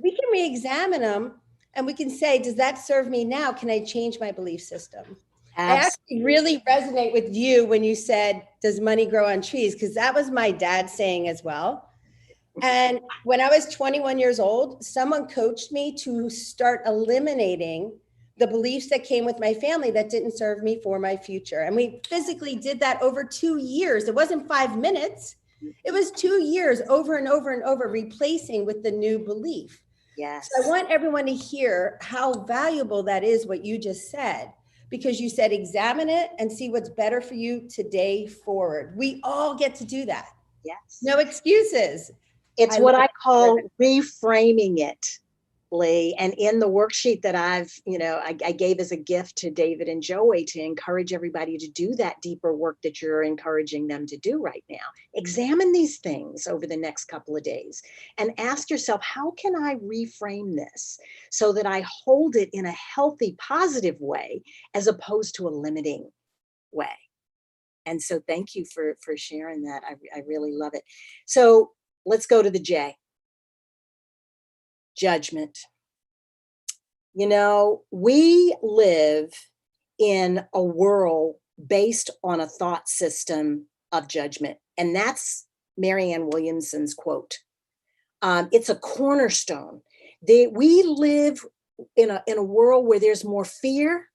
we can re-examine them and we can say, does that serve me now? Can I change my belief system? Absolutely. I actually really resonate with you when you said, does money grow on trees? Because that was my dad saying as well. And when I was 21 years old, someone coached me to start eliminating the beliefs that came with my family that didn't serve me for my future. And we physically did that over 2 years. It wasn't 5 minutes. It was 2 years over and over and over, replacing with the new belief. Yes. So I want everyone to hear how valuable that is, what you just said, because you said examine it and see what's better for you today forward. We all get to do that. Yes. No excuses. It's what I call reframing it, Lee. And in the worksheet that I gave as a gift to David and Joey to encourage everybody to do that deeper work that you're encouraging them to do right now. Examine these things over the next couple of days and ask yourself, how can I reframe this so that I hold it in a healthy, positive way, as opposed to a limiting way? And so thank you for sharing that. I really love it. So let's go to the J. Judgment. We live in a world based on a thought system of judgment. And that's Marianne Williamson's quote. It's a cornerstone. We live in a world where there's more fear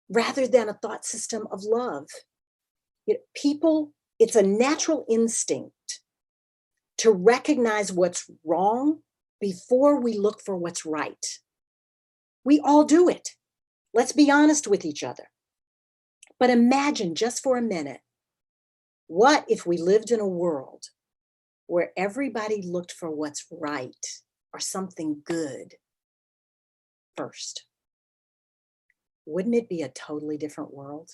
rather than a thought system of love. People, it's a natural instinct to recognize what's wrong before we look for what's right. We all do it. Let's be honest with each other. But imagine just for a minute, what if we lived in a world where everybody looked for what's right or something good first? Wouldn't it be a totally different world?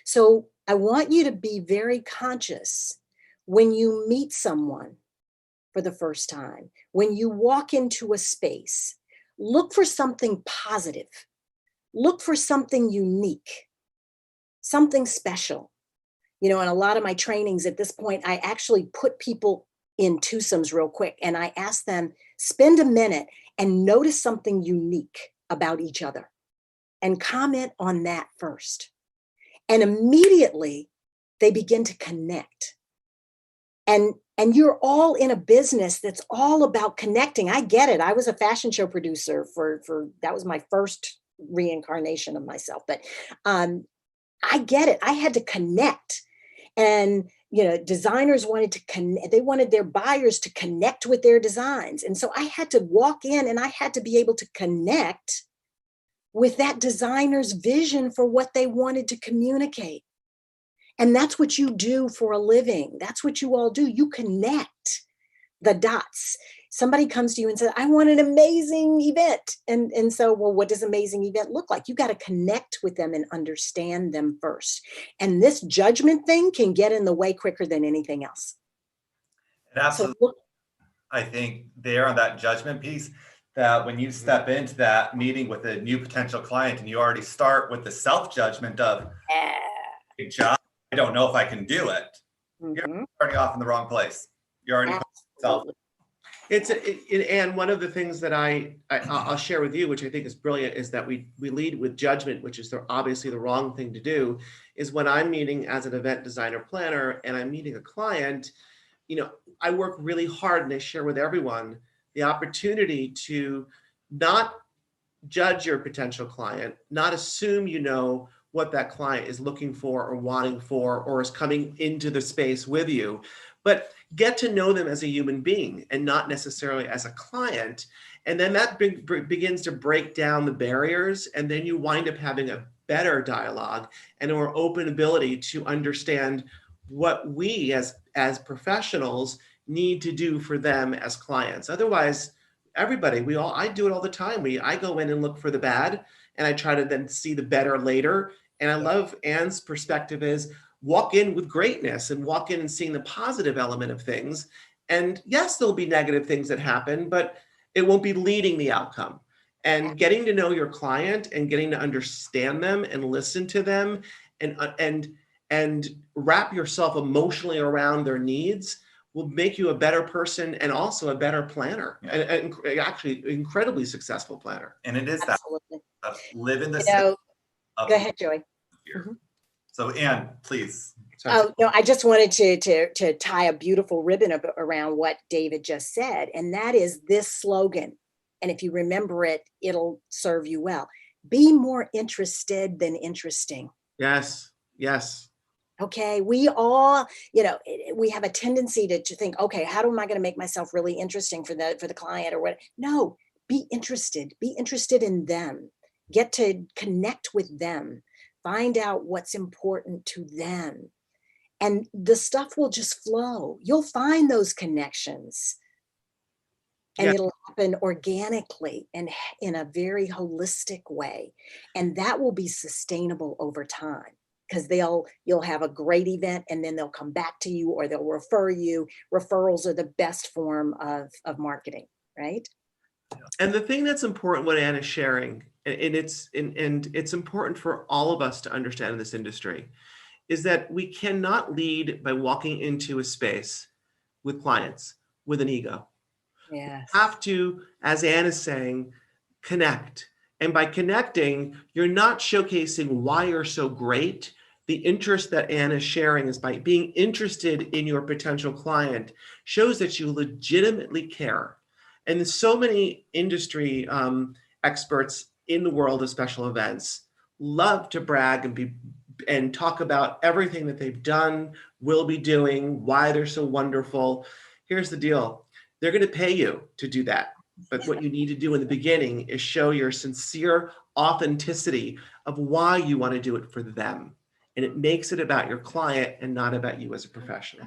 So I want you to be very conscious when you meet someone for the first time, when you walk into a space, look for something positive, look for something unique, something special. In a lot of my trainings at this point, I actually put people in twosomes real quick, and I ask them, spend a minute and notice something unique about each other and comment on that first. And immediately they begin to connect. And you're all in a business that's all about connecting. I get it. I was a fashion show producer for that was my first reincarnation of myself. But I get it. I had to connect. And designers wanted to connect. They wanted their buyers to connect with their designs. And so I had to walk in and I had to be able to connect with that designer's vision for what they wanted to communicate. And that's what you do for a living. That's what you all do. You connect the dots. Somebody comes to you and says, I want an amazing event. And so, well, what does amazing event look like? You got to connect with them and understand them first. And this judgment thing can get in the way quicker than anything else. And absolutely. I think there on that judgment piece, that when you step into that meeting with a new potential client and you already start with the self-judgment of, good job, I don't know if I can do it. You're already off in the wrong place. You're already yourself. And one of the things that I'll share with you, which I think is brilliant, is that we lead with judgment, which is obviously the wrong thing to do. Is when I'm meeting as an event designer planner and I'm meeting a client, I work really hard and I share with everyone the opportunity to not judge your potential client, not assume you know what that client is looking for or wanting for, or is coming into the space with you, but get to know them as a human being and not necessarily as a client. And then that begins to break down the barriers. And then you wind up having a better dialogue and a more open ability to understand what we as professionals need to do for them as clients. Otherwise, everybody, I do it all the time. I go in and look for the bad, and I try to then see the better later. And I love Anne's perspective is walk in with greatness and walk in and seeing the positive element of things. And yes, there'll be negative things that happen, but it won't be leading the outcome. And getting to know your client and getting to understand them and listen to them and wrap yourself emotionally around their needs will make you a better person and also a better planner, and actually incredibly successful planner. And it is Absolutely. that live in the Go ahead, Joey. Mm-hmm. So Anne, please. Oh, no, I just wanted to tie a beautiful ribbon around what David just said. And that is this slogan. And if you remember it, it'll serve you well. Be more interested than interesting. Yes. Yes. Okay. We all, we have a tendency to think, okay, how am I going to make myself really interesting for the client or what? No, be interested in them. Get to connect with them. Find out what's important to them. And the stuff will just flow. You'll find those connections. And it'll happen organically and in a very holistic way. And that will be sustainable over time, because you'll have a great event and then they'll come back to you or they'll refer you. Referrals are the best form of marketing, right? And the thing that's important, what Anne is sharing, and it's important for all of us to understand in this industry, is that we cannot lead by walking into a space with clients with an ego. Yes. You have to, as Anne is saying, connect. And by connecting, you're not showcasing why you're so great. The interest that Anne is sharing is by being interested in your potential client shows that you legitimately care. And so many industry experts in the world of special events love to brag and talk about everything that they've done, will be doing, why they're so wonderful. Here's the deal. They're going to pay you to do that. But what you need to do in the beginning is show your sincere authenticity of why you want to do it for them. And it makes it about your client and not about you as a professional.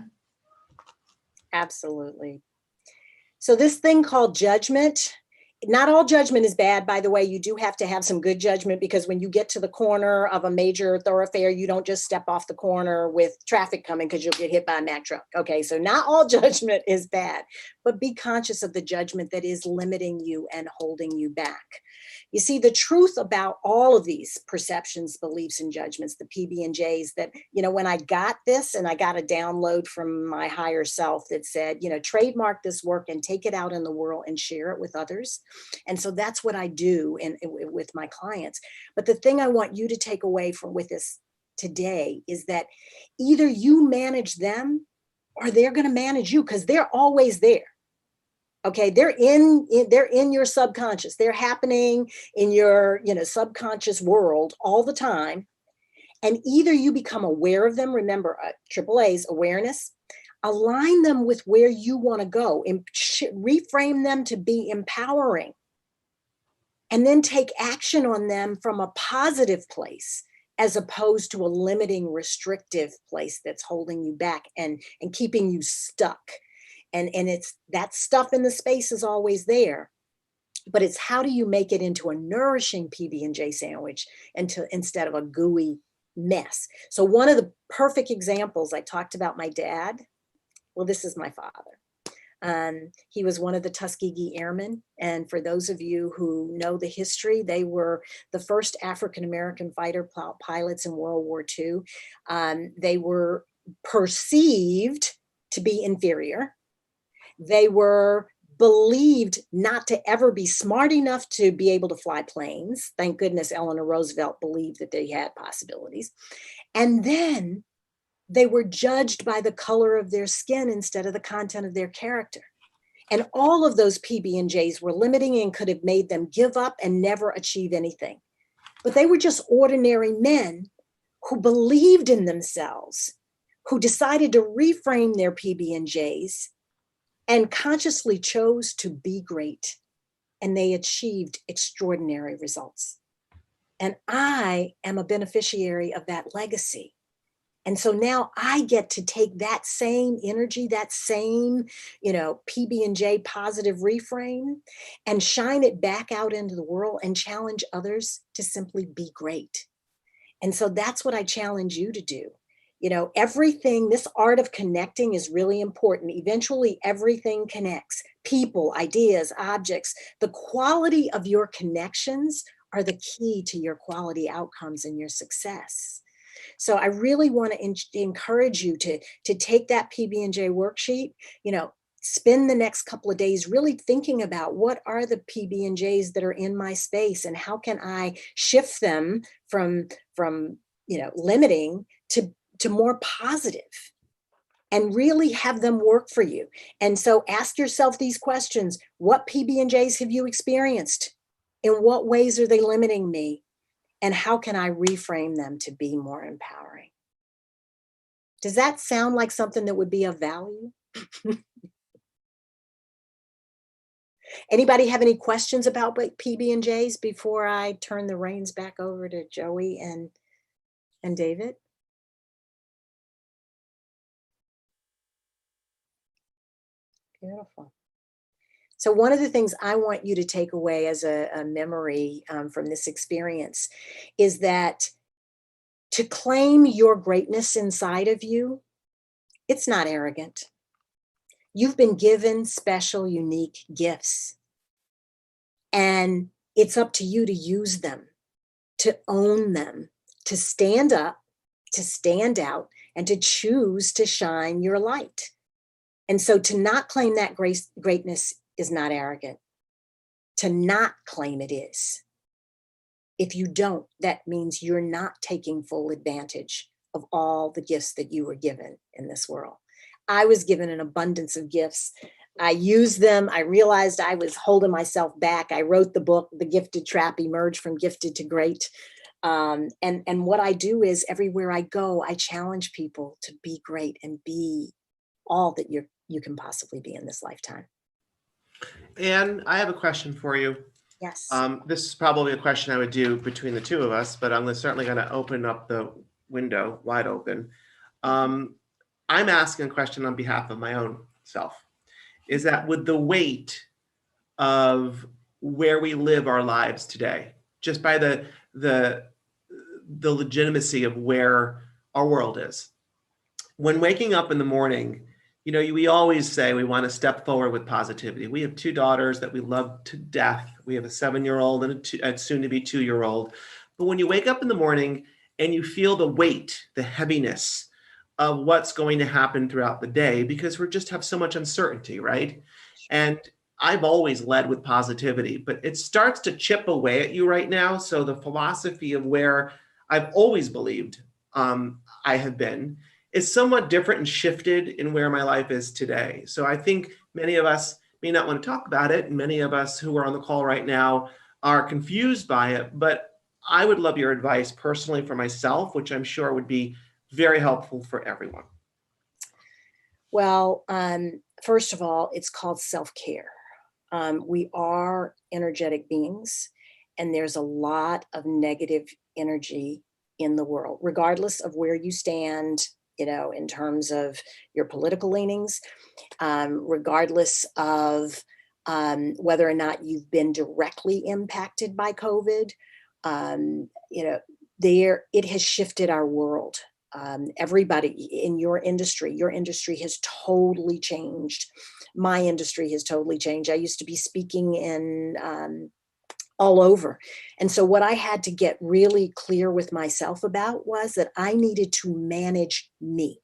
Absolutely. So this thing called judgment, not all judgment is bad, by the way. You do have to have some good judgment, because when you get to the corner of a major thoroughfare, you don't just step off the corner with traffic coming, because you'll get hit by a Mack truck. Okay, so not all judgment is bad, but be conscious of the judgment that is limiting you and holding you back. You see, the truth about all of these perceptions, beliefs, and judgments, the PB&Js, that, when I got this and I got a download from my higher self that said, trademark this work and take it out in the world and share it with others. And so that's what I do with my clients. But the thing I want you to take away with this today is that either you manage them or they're going to manage you, because they're always there. Okay, they're in your subconscious. They're happening in your subconscious world all the time. And either you become aware of them. Remember, AAA's awareness. Align them with where you want to go. Reframe them to be empowering. And then take action on them from a positive place, as opposed to a limiting, restrictive place that's holding you back and keeping you stuck. And it's that stuff in the space is always there, but it's how do you make it into a nourishing PB&J sandwich instead of a gooey mess. So one of the perfect examples, I talked about my dad. Well, this is my father. He was one of the Tuskegee Airmen. And for those of you who know the history, they were the first African-American fighter pilots in World War II. They were perceived to be inferior. They were believed not to ever be smart enough to be able to fly planes. Thank goodness Eleanor Roosevelt believed that they had possibilities. And then they were judged by the color of their skin instead of the content of their character. And all of those PB&Js were limiting and could have made them give up and never achieve anything. But they were just ordinary men who believed in themselves, who decided to reframe their PB&Js and consciously chose to be great. And they achieved extraordinary results. And I am a beneficiary of that legacy. And so now I get to take that same energy, that same, PB&J positive reframe, and shine it back out into the world and challenge others to simply be great. And so that's what I challenge you to do. Everything, this art of connecting is really important. Eventually, everything connects. People, ideas, objects. The quality of your connections are the key to your quality outcomes and your success. So I really want to encourage you to take that PB&J worksheet, spend the next couple of days really thinking about what are the PB&Js that are in my space and how can I shift them from limiting to more positive, and really have them work for you. And so ask yourself these questions. What PB&Js have you experienced? In what ways are they limiting me? And how can I reframe them to be more empowering? Does that sound like something that would be of value? Anybody have any questions about PB&Js before I turn the reins back over to Joey and David? Beautiful. So one of the things I want you to take away as a memory from this experience is that to claim your greatness inside of you, it's not arrogant. You've been given special, unique gifts, and it's up to you to use them, to own them, to stand up, to stand out, and to choose to shine your light. And so to not claim that greatness is not arrogant. To not claim it is. If you don't, that means you're not taking full advantage of all the gifts that you were given in this world. I was given an abundance of gifts. I used them. I realized I was holding myself back. I wrote the book, The Gifted Trap, Emerge from Gifted to Great. And what I do is everywhere I go, I challenge people to be great and be all that you can possibly be in this lifetime. And I have a question for you. Yes. This is probably a question I would do between the two of us, but I'm certainly going to open up the window wide open. I'm asking a question on behalf of my own self. Is that with the weight of where we live our lives today, just by the legitimacy of where our world is, when waking up in the morning, we always say we want to step forward with positivity. We have two daughters that we love to death. We have a 7-year-old and a soon-to-be 2-year-old. But when you wake up in the morning and you feel the weight, the heaviness of what's going to happen throughout the day, because we just have so much uncertainty, right? And I've always led with positivity, but it starts to chip away at you right now. So the philosophy of where I've always believed I have been is somewhat different and shifted in where my life is today. So I think many of us may not want to talk about it. And many of us who are on the call right now are confused by it, but I would love your advice personally for myself, which I'm sure would be very helpful for everyone. Well, first of all, it's called self-care. We are energetic beings, and there's a lot of negative energy in the world, regardless of where you stand, in terms of your political leanings, regardless of whether or not you've been directly impacted by COVID. It has shifted our world. Everybody in your industry has totally changed. My industry has totally changed. I used to be speaking in all over. And so what I had to get really clear with myself about was that I needed to manage me.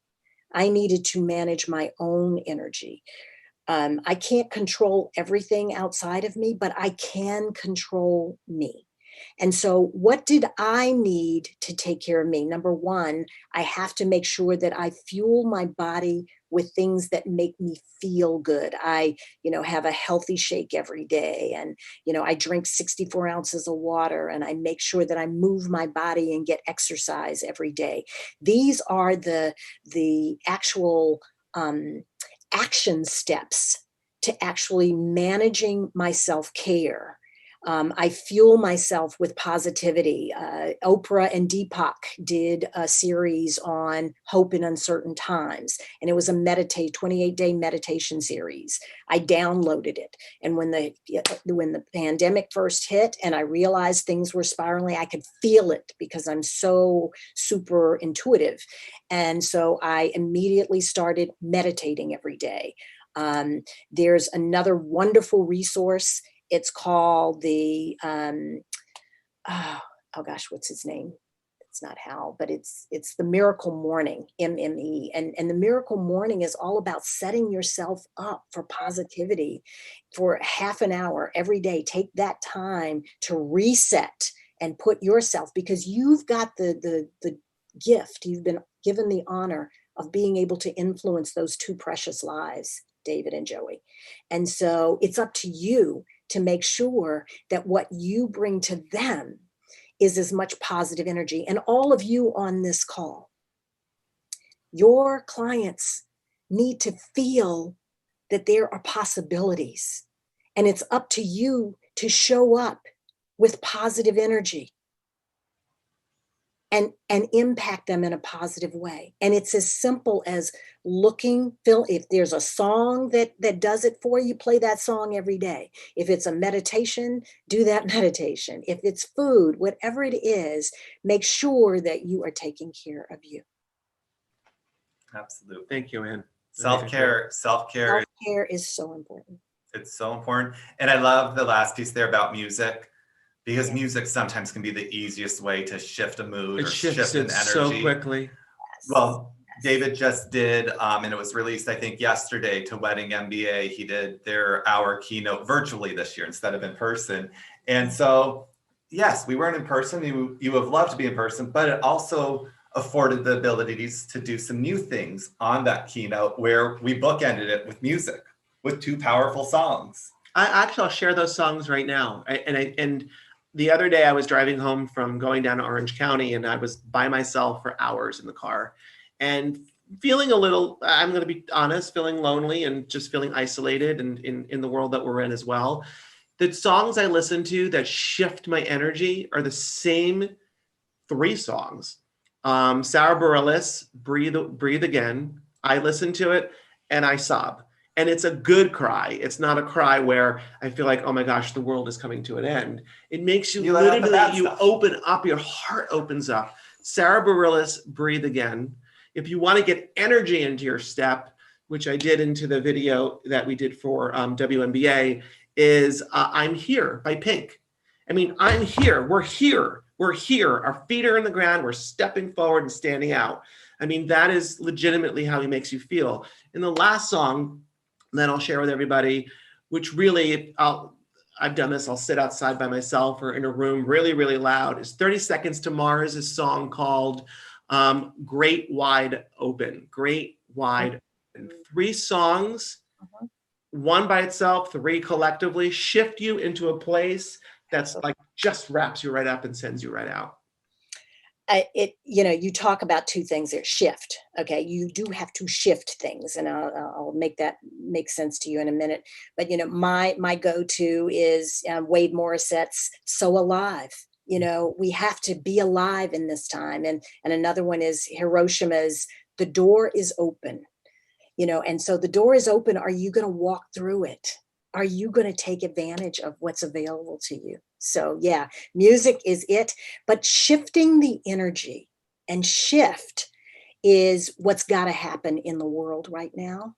I needed to manage my own energy. I can't control everything outside of me, but I can control me. And so what did I need to take care of me? Number one, I have to make sure that I fuel my body with things that make me feel good. I, have a healthy shake every day. And, I drink 64 ounces of water, and I make sure that I move my body and get exercise every day. These are the actual action steps to actually managing my self-care. I fuel myself with positivity. Oprah and Deepak did a series on hope in uncertain times, and it was a 28-day meditation series. I downloaded it, and when the pandemic first hit, and I realized things were spiraling, I could feel it because I'm so super intuitive, and so I immediately started meditating every day. There's another wonderful resource. It's called the, what's his name? It's not Hal, but it's the Miracle Morning, MME. And the Miracle Morning is all about setting yourself up for positivity for half an hour every day. Take that time to reset and put yourself, because you've got the gift, you've been given the honor of being able to influence those two precious lives, David and Joey. And so it's up to you to make sure that what you bring to them is as much positive energy. And all of you on this call, your clients need to feel that there are possibilities. And it's up to you to show up with positive energy and impact them in a positive way. And it's as simple as if there's a song that does it for you, play that song every day. If it's a meditation, do that meditation. If it's food, whatever it is, make sure that you are taking care of you. Absolutely. Thank you, Ann. Self-care is so important. It's so important. And I love the last piece there about music, because music sometimes can be the easiest way to shift a mood or shift an energy so quickly. Well, David just did, and it was released, I think, yesterday to Wedding MBA. He did their hour keynote virtually this year instead of in person. And so, yes, we weren't in person. You have loved to be in person, but it also afforded the abilities to do some new things on that keynote where we bookended it with music, with two powerful songs. I'll share those songs right now. And the other day I was driving home from going down to Orange County, and I was by myself for hours in the car and feeling a little, I'm going to be honest, feeling lonely and just feeling isolated and in the world that we're in as well. The songs I listen to that shift my energy are the same three songs. Sarah Bareilles, Breathe Again. I listen to it and I sob. And it's a good cry. It's not a cry where I feel like, oh my gosh, the world is coming to an end. It makes you literally, open up, your heart opens up. Sarah Bareilles, Breathe Again. If you want to get energy into your step, which I did into the video that we did for WNBA, is I'm Here by Pink. I mean, I'm here. We're here. We're here. Our feet are in the ground. We're stepping forward and standing out. I mean, that is legitimately how he makes you feel. In the last song that I'll share with everybody, which really, I've done this, I'll sit outside by myself or in a room really, really loud, is 30 Seconds to Mars, a song called Great Wide Open. Great Wide Open. 3 songs, one by itself, 3 collectively, shift you into a place that's like just wraps you right up and sends you right out. You talk about 2 things there. Shift. Okay. You do have to shift things, and I'll make that make sense to you in a minute. But, my go-to is Wade Morissette's So Alive. We have to be alive in this time. And another one is Hiroshima's The Door is Open. And so the door is open. Are you going to walk through it? Are you going to take advantage of what's available to you? So yeah, music is it, but shifting the energy and shift is what's got to happen in the world right now.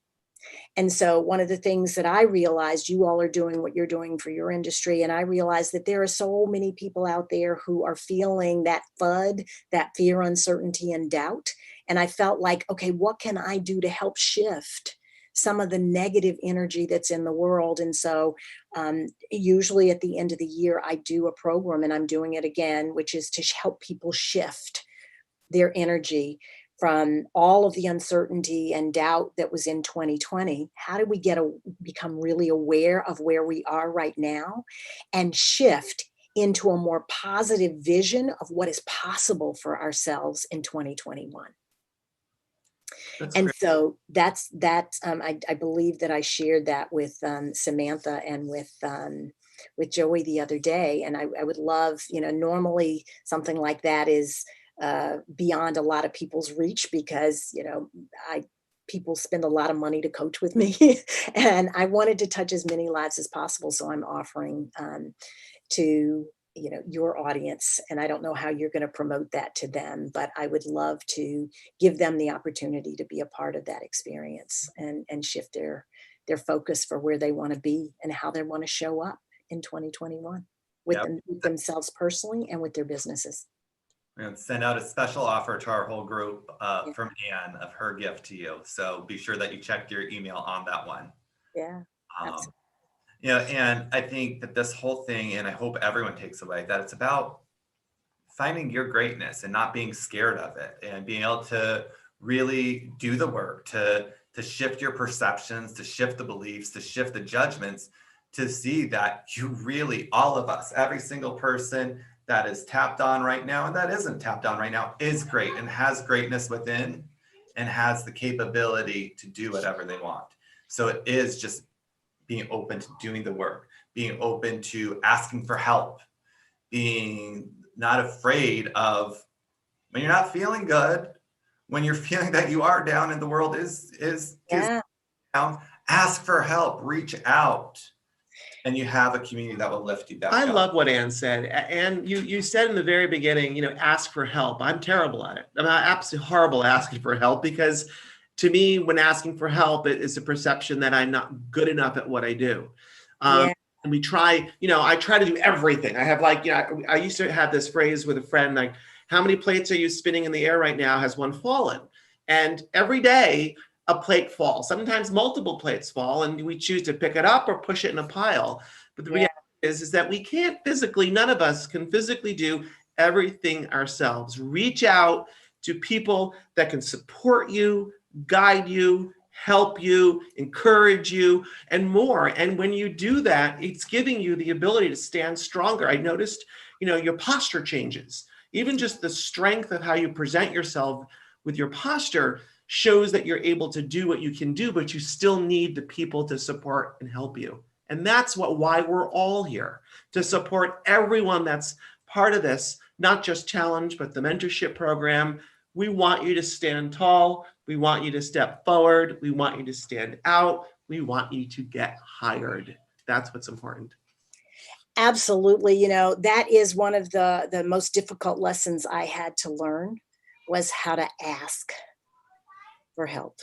And so one of the things that I realized, you all are doing what you're doing for your industry. And I realized that there are so many people out there who are feeling that FUD, that fear, uncertainty, and doubt. And I felt like, okay, what can I do to help shift some of the negative energy that's in the world. And so usually at the end of the year, I do a program, and I'm doing it again, which is to help people shift their energy from all of the uncertainty and doubt that was in 2020. How do we become really aware of where we are right now and shift into a more positive vision of what is possible for ourselves in 2021? And great. so that's I believe that I shared that with Samantha and with Joey the other day. And I would love, normally something like that is beyond a lot of people's reach, because people spend a lot of money to coach with me, and I wanted to touch as many lives as possible. So I'm offering to your audience, and I don't know how you're going to promote that to them, but I would love to give them the opportunity to be a part of that experience and shift their focus for where they want to be and how they want to show up in 2021 with themselves personally and with their businesses. We're going to send out a special offer to our whole group from Anne of her gift to you. So be sure that you check your email on that one. Yeah. And I think that this whole thing, and I hope everyone takes away, that it's about finding your greatness and not being scared of it, and being able to really do the work to shift your perceptions, to shift the beliefs, to shift the judgments, to see that you really, all of us, every single person that is tapped on right now and that isn't tapped on right now is great and has greatness within and has the capability to do whatever they want. So it is just being open to doing the work, being open to asking for help, being not afraid of when you're not feeling good, when you're feeling that you are down and the world is down, ask for help, reach out. And you have a community that will lift you back up. I love what Anne said. And you said in the very beginning, ask for help. I'm terrible at it. I'm absolutely horrible at asking for help, because to me, when asking for help, it is a perception that I'm not good enough at what I do. And we try, I try to do everything. I have I used to have this phrase with a friend, like, how many plates are you spinning in the air right now? Has one fallen? And every day, a plate falls. Sometimes multiple plates fall, and we choose to pick it up or push it in a pile. But the reality is that we can't physically, none of us can physically do everything ourselves. Reach out to people that can support you, guide you, help you, encourage you, and more. And when you do that, it's giving you the ability to stand stronger. I noticed, your posture changes. Even just the strength of how you present yourself with your posture shows that you're able to do what you can do, but you still need the people to support and help you. And that's why we're all here, to support everyone that's part of this, not just challenge, but the mentorship program. We want you to stand tall. We want you to step forward. We want you to stand out. We want you to get hired. That's what's important. Absolutely. That is one of the most difficult lessons I had to learn, was how to ask for help,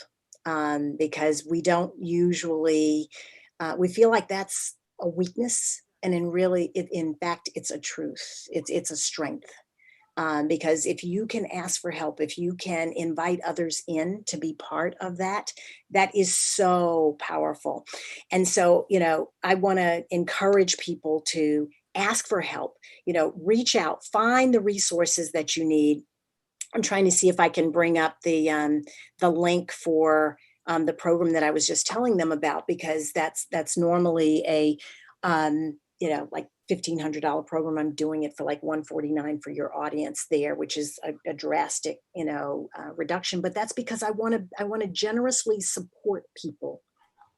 because we don't usually, we feel like that's a weakness, and in fact, it's a truth. It's a strength, because if you can ask for help, if you can invite others in to be part of that, that is so powerful. And so, I want to encourage people to ask for help, reach out, find the resources that you need. I'm trying to see if I can bring up the link for the program that I was just telling them about, because that's normally a like $1,500 program. I'm doing it for like $149 for your audience there, which is a drastic reduction. But that's because I want to generously support people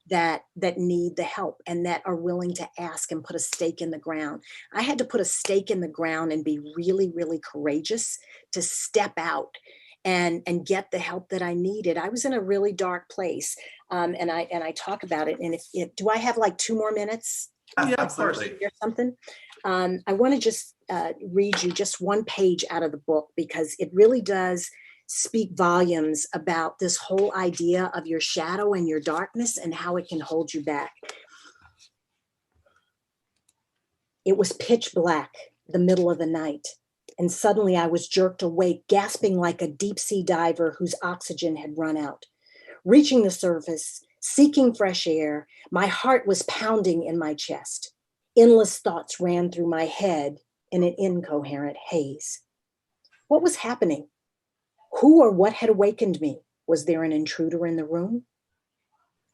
that need the help and that are willing to ask and put a stake in the ground. I had to put a stake in the ground and be really, really courageous to step out and get the help that I needed. I was in a really dark place, and I talk about it. And do I have like 2 more minutes? Yeah, absolutely. Or something. I want to just read you just one page out of the book, because it really does speak volumes about this whole idea of your shadow and your darkness and how it can hold you back. It was pitch black, the middle of the night, and suddenly I was jerked awake, gasping like a deep sea diver whose oxygen had run out. Reaching the surface, Seeking fresh air, my heart was pounding in my chest. Endless thoughts ran through my head in an incoherent haze. What was happening? Who or what had awakened me? Was there an intruder in the room?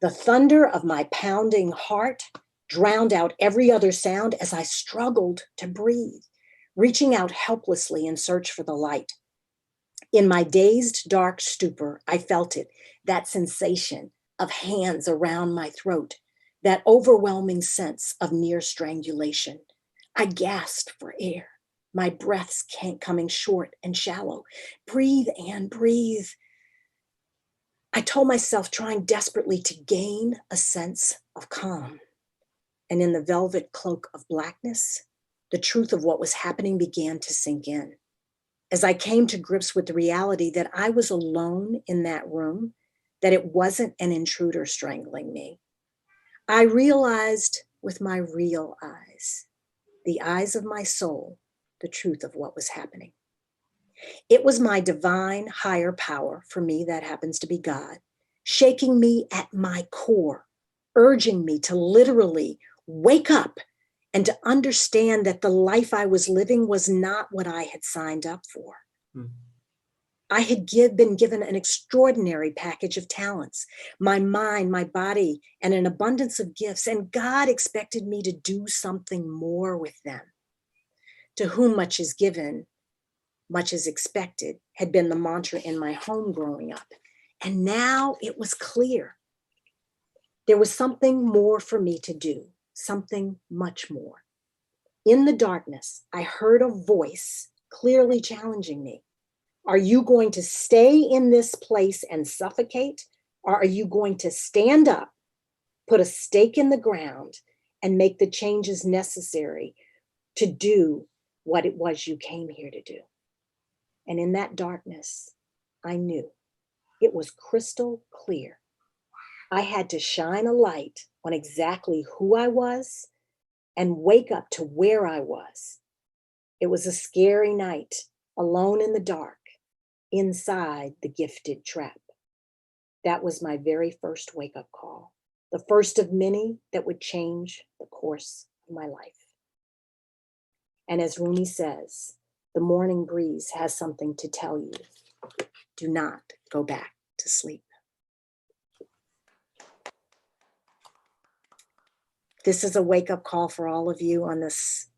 The thunder of my pounding heart drowned out every other sound as I struggled to breathe, reaching out helplessly in search for the light. In my dazed, dark stupor, I felt it, that sensation of hands around my throat, that overwhelming sense of near strangulation. I gasped for air, my breaths coming short and shallow. Breathe, Anne, breathe. I told myself, trying desperately to gain a sense of calm. And in the velvet cloak of blackness, the truth of what was happening began to sink in. As I came to grips with the reality that I was alone in that room, that it wasn't an intruder strangling me, I realized with my real eyes, the eyes of my soul, the truth of what was happening. It was my divine higher power, for me that happens to be God, shaking me at my core, urging me to literally wake up and to understand that the life I was living was not what I had signed up for. I had been given an extraordinary package of talents, my mind, my body, and an abundance of gifts, and God expected me to do something more with them. To whom much is given, much is expected, had been the mantra in my home growing up. And now it was clear. There was something more for me to do, something much more. In the darkness, I heard a voice clearly challenging me. Are you going to stay in this place and suffocate? Or are you going to stand up, put a stake in the ground, and make the changes necessary to do what it was you came here to do? And in that darkness, I knew it was crystal clear. I had to shine a light on exactly who I was and wake up to where I was. It was a scary night, alone in the dark, inside the gifted trap. That was my very first wake-up call, the first of many that would change the course of my life. And as Rumi says, the morning breeze has something to tell you. Do not go back to sleep. This is a wake-up call for all of you on this.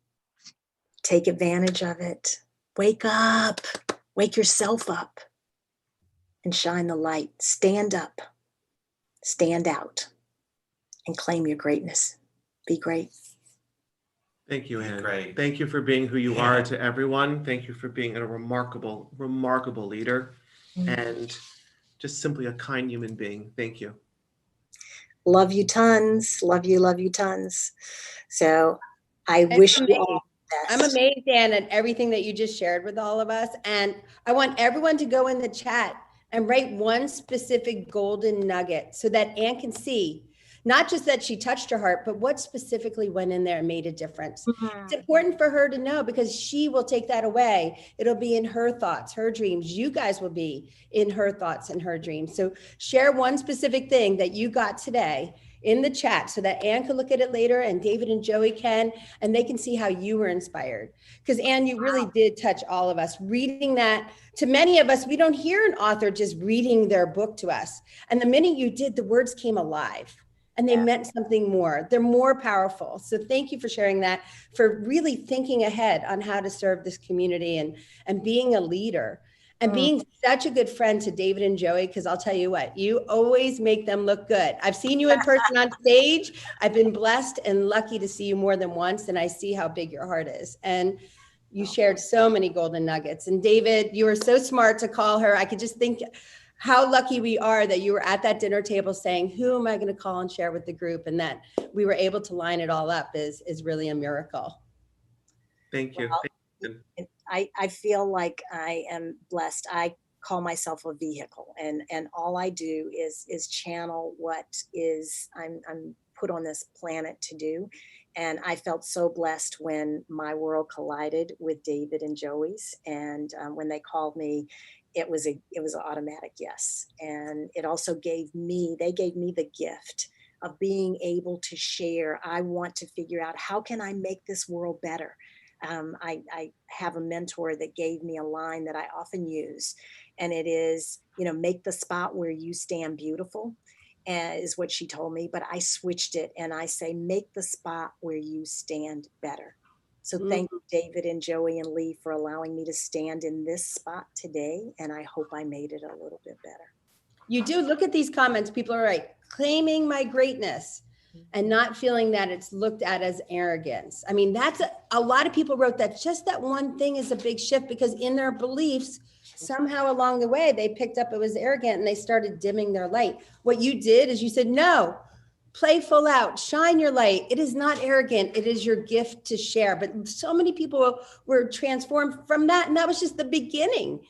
Take advantage of it. Wake up. Wake yourself up and shine the light. Stand up. Stand out and claim your greatness. Be great. Thank you, Anne. Great. Thank you for being who you are to everyone. Thank you for being a remarkable, remarkable leader and just simply a kind human being. Thank you. Love you tons. Love you tons. So I wish you all the best. I'm amazed, Anne, at everything that you just shared with all of us. And I want everyone to go in the chat and write one specific golden nugget so that Anne can see, not just that she touched her heart, but what specifically went in there and made a difference. It's important for her to know because she will take that away. It'll be in her thoughts, her dreams. You guys will be in her thoughts and her dreams. So share one specific thing that you got today in the chat so that Anne can look at it later and David and Joey can, and they can see how you were inspired. Because Anne, you really did touch all of us. Reading that, to many of us, we don't hear an author just reading their book to us. And the minute you did, the words came alive and they meant something more. They're more powerful. So thank you for sharing that, for really thinking ahead on how to serve this community and being a leader. And being such a good friend to David and Joey, because I'll tell you what, you always make them look good. I've seen you in person on stage. I've been blessed and lucky to see you more than once, and I see how big your heart is. And you shared so many golden nuggets. And David, you were so smart to call her. I could just think how lucky we are that you were at that dinner table saying, who am I going to call and share with the group? And that we were able to line it all up is really a miracle. Thank you. Well, I feel like I am blessed. I call myself a vehicle, and all I do is channel what is I'm put on this planet to do. And I felt so blessed when my world collided with David and Joey's, and when they called me it was an automatic yes. And it also they gave me the gift of being able to share. I want to figure out, how can I make this world better? I have a mentor that gave me a line that I often use, and it is, make the spot where you stand beautiful, is what she told me. But I switched it and I say, make the spot where you stand better. So thank you, David and Joey and Lee, for allowing me to stand in this spot today. And I hope I made it a little bit better. You do. Look at these comments. People are like claiming my greatness and not feeling that it's looked at as arrogance. I mean, that's a lot of people wrote that just that one thing is a big shift, because in their beliefs, somehow along the way, they picked up it was arrogant and they started dimming their light. What you did is you said, no, play full out, shine your light. It is not arrogant. It is your gift to share. But so many people were transformed from that. And that was just the beginning.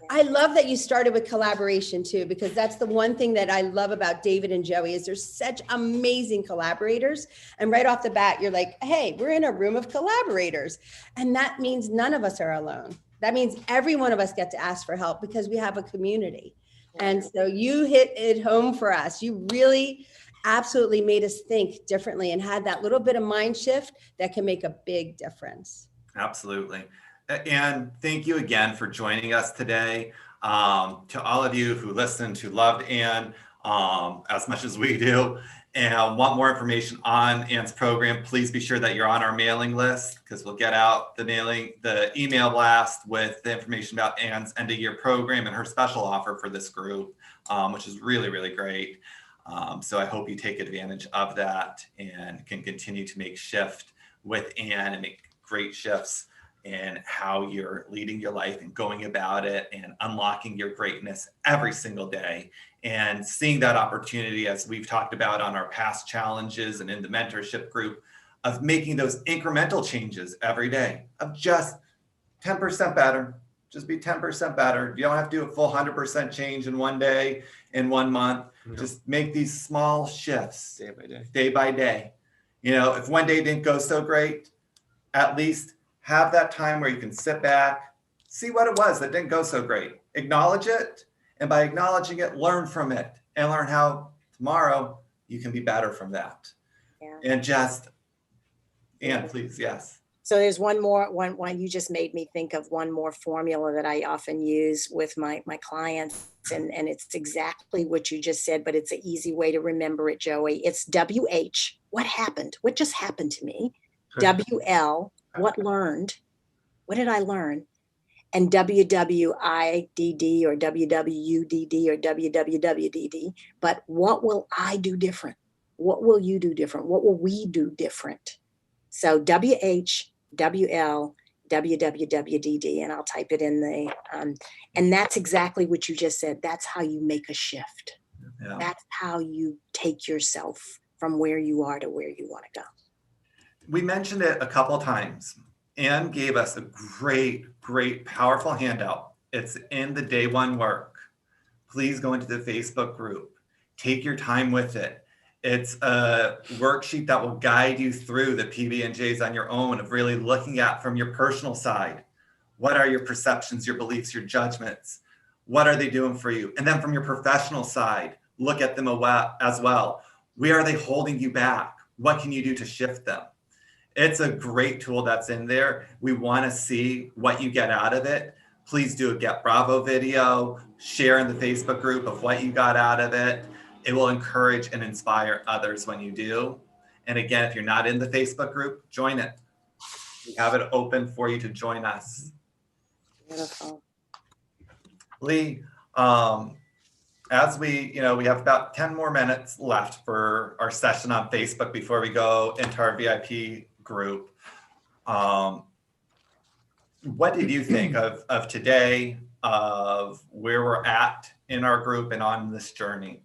I love that you started with collaboration too, because that's the one thing that I love about David and Joey is they're such amazing collaborators. And right off the bat, you're like, hey, we're in a room of collaborators. And that means none of us are alone. That means every one of us get to ask for help because we have a community. And so you hit it home for us. You really absolutely made us think differently and had that little bit of mind shift that can make a big difference. Absolutely. And thank you again for joining us today. To all of you who listened, who loved Ann as much as we do, and want more information on Ann's program, please be sure that you're on our mailing list, because we'll get out the email blast with the information about Ann's end of year program and her special offer for this group, which is really, really great. So I hope you take advantage of that and can continue to make shift with Ann and make great shifts in how you're leading your life and going about it and unlocking your greatness every single day, and seeing that opportunity, as we've talked about on our past challenges and in the mentorship group, of making those incremental changes every day of just 10% better. Just be 10% better. You don't have to do a full 100% change in one day, in 1 month. No. Just make these small shifts day by day. If one day didn't go so great, at least have that time where you can sit back, see what it was that didn't go so great, acknowledge it, and by acknowledging it, learn from it and learn how tomorrow you can be better from that. Yeah. And please, yes. So there's one you just made me think of one more formula that I often use with my clients, and it's exactly what you just said, but it's an easy way to remember it, Joey. It's WH, what happened? What just happened to me? WL, what did I learn? And WWIDD or WWUDD or WWWDD, but what will I do different? What will you do different? What will we do different? So WH, WL, WWWDD, and I'll type it in and that's exactly what you just said. That's how you make a shift. Yeah. That's how you take yourself from where you are to where you want to go. We mentioned it a couple of times. Ann gave us a great, powerful handout. It's in the day one work. Please go into the Facebook group. Take your time with it. It's a worksheet that will guide you through the PB&Js on your own, of really looking at from your personal side. What are your perceptions, your beliefs, your judgments? What are they doing for you? And then from your professional side, look at them as well. Where are they holding you back? What can you do to shift them? It's a great tool that's in there. We want to see what you get out of it. Please do a Get Bravo video, share in the Facebook group of what you got out of it. It will encourage and inspire others when you do. And again, if you're not in the Facebook group, join it. We have it open for you to join us. Beautiful. Lee, as we have about 10 more minutes left for our session on Facebook before we go into our VIP group. What did you think of today, of where we're at in our group and on this journey?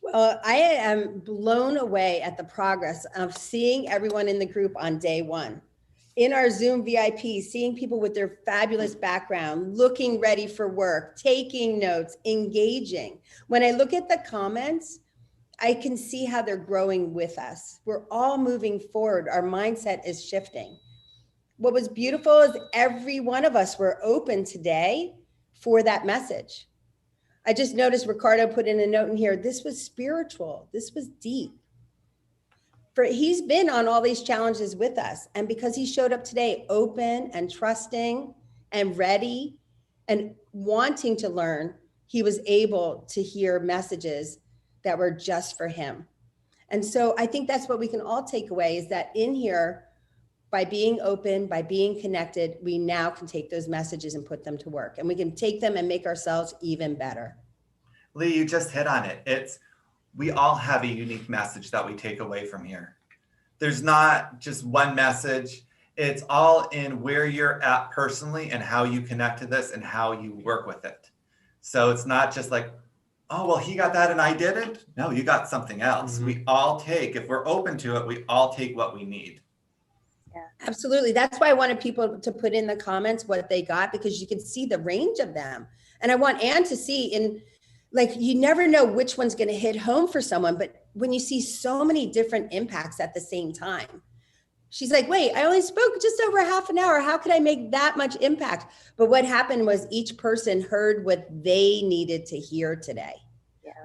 Well, I am blown away at the progress of seeing everyone in the group on day one. In our Zoom VIP, seeing people with their fabulous background, looking ready for work, taking notes, engaging. When I look at the comments, I can see how they're growing with us. We're all moving forward. Our mindset is shifting. What was beautiful is every one of us were open today for that message. I just noticed Ricardo put in a note in here. This was spiritual. This was deep. He's been on all these challenges with us. And because he showed up today open and trusting and ready and wanting to learn, he was able to hear messages that were just for him. And so I think that's what we can all take away, is that in here, by being open, by being connected, we now can take those messages and put them to work, and we can take them and make ourselves even better. Lee, you just hit on it. We all have a unique message that we take away from here. There's not just one message. It's all in where you're at personally and how you connect to this and how you work with it. So it's not just like, oh, well, he got that and I didn't. No, you got something else. We all take, if we're open to it, we all take what we need. Yeah, absolutely. That's why I wanted people to put in the comments what they got, because you can see the range of them. And I want Anne to see you never know which one's going to hit home for someone, but when you see so many different impacts at the same time, she's like, wait, I only spoke just over half an hour. How could I make that much impact? But what happened was each person heard what they needed to hear today,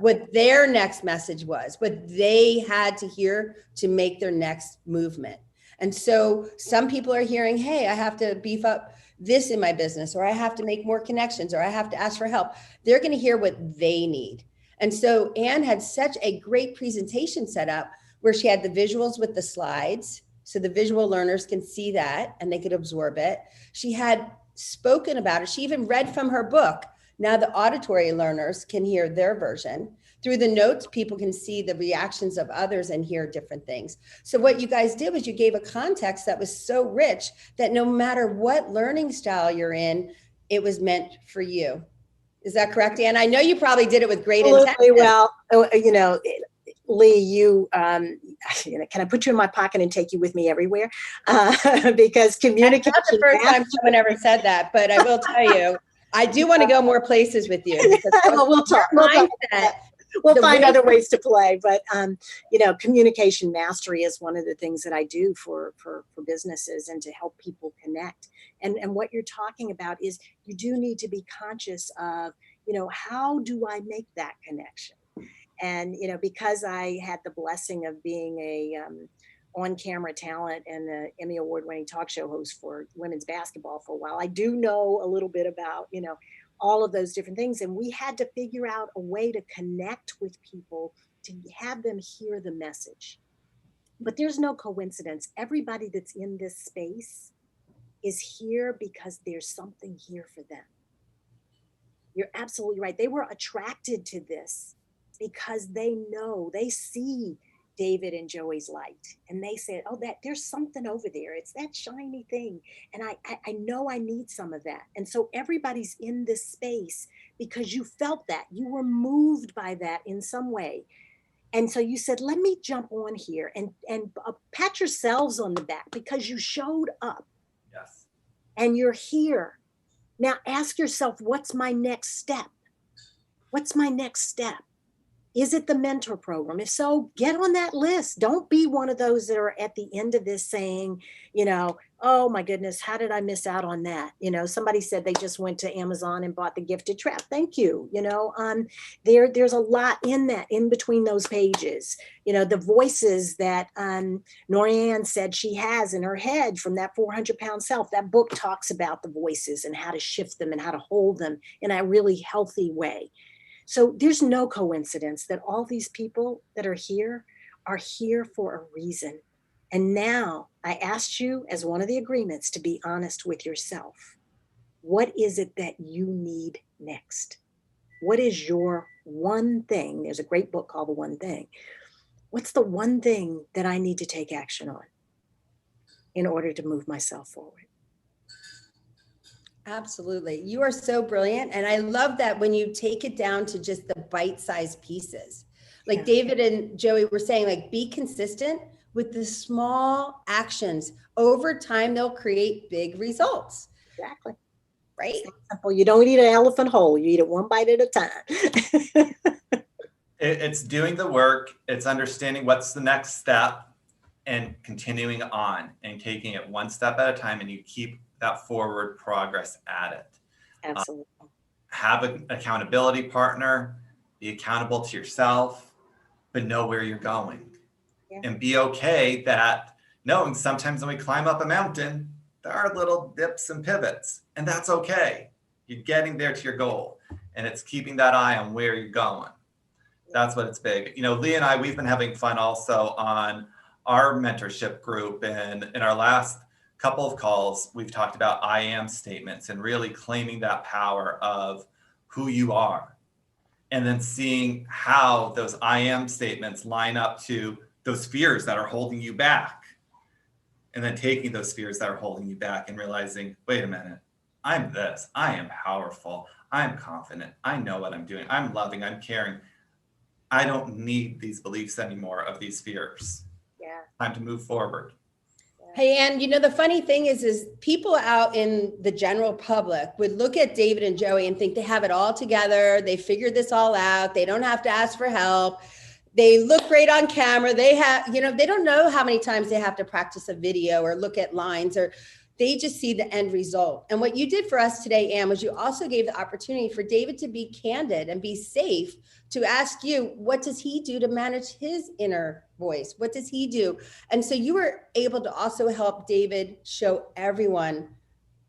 what their next message was, what they had to hear to make their next movement. And so some people are hearing, hey, I have to beef up this in my business, or I have to make more connections, or I have to ask for help. They're going to hear what they need. And so Anne had such a great presentation set up where she had the visuals with the slides, so the visual learners can see that and they could absorb it. She had spoken about it. She even read from her book. Now the auditory learners can hear their version. Through the notes, people can see the reactions of others and hear different things. So what you guys did was you gave a context that was so rich that no matter what learning style you're in, it was meant for you. Is that correct, Anne? I know you probably did it with great intent. Well, Lee, can I put you in my pocket and take you with me everywhere? Because communication. That's not the first time someone ever said that, but I will tell you, I do want to go more places with you. Well, we'll talk. We'll find other ways to play, but communication mastery is one of the things that I do for businesses and to help people connect. And what you're talking about is you do need to be conscious of, how do I make that connection? And because I had the blessing of being a on-camera talent and an Emmy award-winning talk show host for women's basketball for a while, I do know a little bit about all of those different things. And we had to figure out a way to connect with people to have them hear the message. But there's no coincidence. Everybody that's in this space is here because there's something here for them. You're absolutely right. They were attracted to this because they see David and Joey's light, and they said, oh, that there's something over there. It's that shiny thing. And I know I need some of that. And so everybody's in this space because you felt that, you were moved by that in some way. And so you said, let me jump on here and pat yourselves on the back because you showed up. Yes. And you're here. Now ask yourself, what's my next step? What's my next step? Is it the mentor program? If so, get on that list. Don't be one of those that are at the end of this saying, oh my goodness, how did I miss out on that? Somebody said they just went to Amazon and bought the gifted trap. Thank you. There's a lot in that, in between those pages. The voices that Norianne said she has in her head from that 400-pound self. That book talks about the voices and how to shift them and how to hold them in a really healthy way. So there's no coincidence that all these people that are here for a reason. And now I asked you, as one of the agreements, to be honest with yourself. What is it that you need next? What is your one thing? There's a great book called The One Thing. What's the one thing that I need to take action on in order to move myself forward? Absolutely. You are so brilliant. And I love that when you take it down to just the bite-sized pieces. Like David and Joey were saying, be consistent with the small actions. Over time, they'll create big results. Exactly. Right? Simple. You don't eat an elephant whole. You eat it one bite at a time. It's doing the work. It's understanding what's the next step and continuing on and taking it one step at a time, and you keep that forward progress at it. Absolutely. have an accountability partner, be accountable to yourself, but know where you're going. Yeah. And be okay that knowing sometimes when we climb up a mountain, there are little dips and pivots, and that's okay. You're getting there to your goal, and it's keeping that eye on where you're going. That's what it's big. You know, Lee and I, we've been having fun also on our mentorship group, and in our last couple of calls, we've talked about I am statements and really claiming that power of who you are, and then seeing how those I am statements line up to those fears that are holding you back, and then taking those fears that are holding you back and realizing, wait a minute, I'm this, I am powerful, I'm confident, I know what I'm doing, I'm loving, I'm caring. I don't need these beliefs anymore of these fears. Yeah. Time to move forward. Hey, and you know, the funny thing is people out in the general public would look at David and Joey and think they have it all together. They figured this all out. They don't have to ask for help. They look great on camera. They have, you know, they don't know how many times they have to practice a video or look at lines, or they just see the end result. And what you did for us today, Ann, was you also gave the opportunity for David to be candid and be safe to ask you, what does he do to manage his inner voice? What does he do? And so you were able to also help David show everyone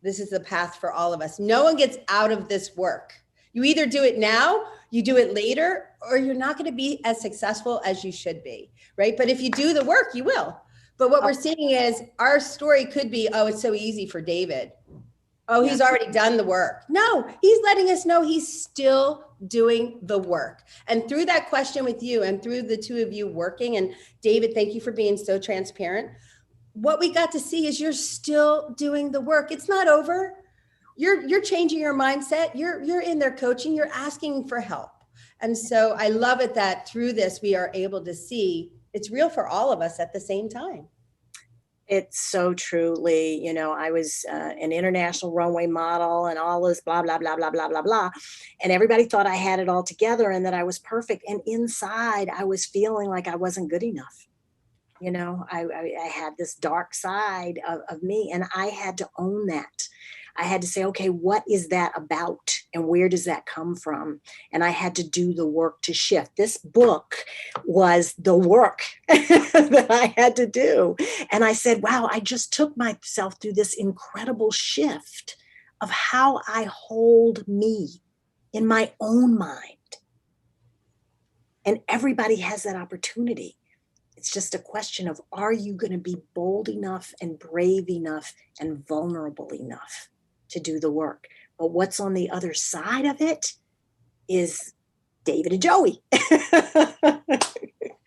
this is the path for all of us. No one gets out of this work. You either do it now, you do it later, or you're not going to be as successful as you should be, right? But if you do the work, you will. But what we're seeing is our story could be, oh, it's so easy for David. Oh, he's already done the work. No, he's letting us know he's still doing the work. And through that question with you and through the two of you working, and David, thank you for being so transparent. What we got to see is you're still doing the work. It's not over. You're changing your mindset. You're in there coaching. You're asking for help. And so I love it that through this, we are able to see it's real for all of us at the same time. It's so true, Lee. You know, I was an international runway model and all this blah, blah, blah, blah, blah, blah, blah. And everybody thought I had it all together and that I was perfect. And inside, I was feeling like I wasn't good enough. You know, I had this dark side of me, and I had to own that. I had to say, okay, what is that about? And where does that come from? And I had to do the work to shift. This book was the work that I had to do. And I said, wow, I just took myself through this incredible shift of how I hold me in my own mind. And everybody has that opportunity. It's just a question of, are you going to be bold enough and brave enough and vulnerable enough to do the work? But what's on the other side of it is David and Joey.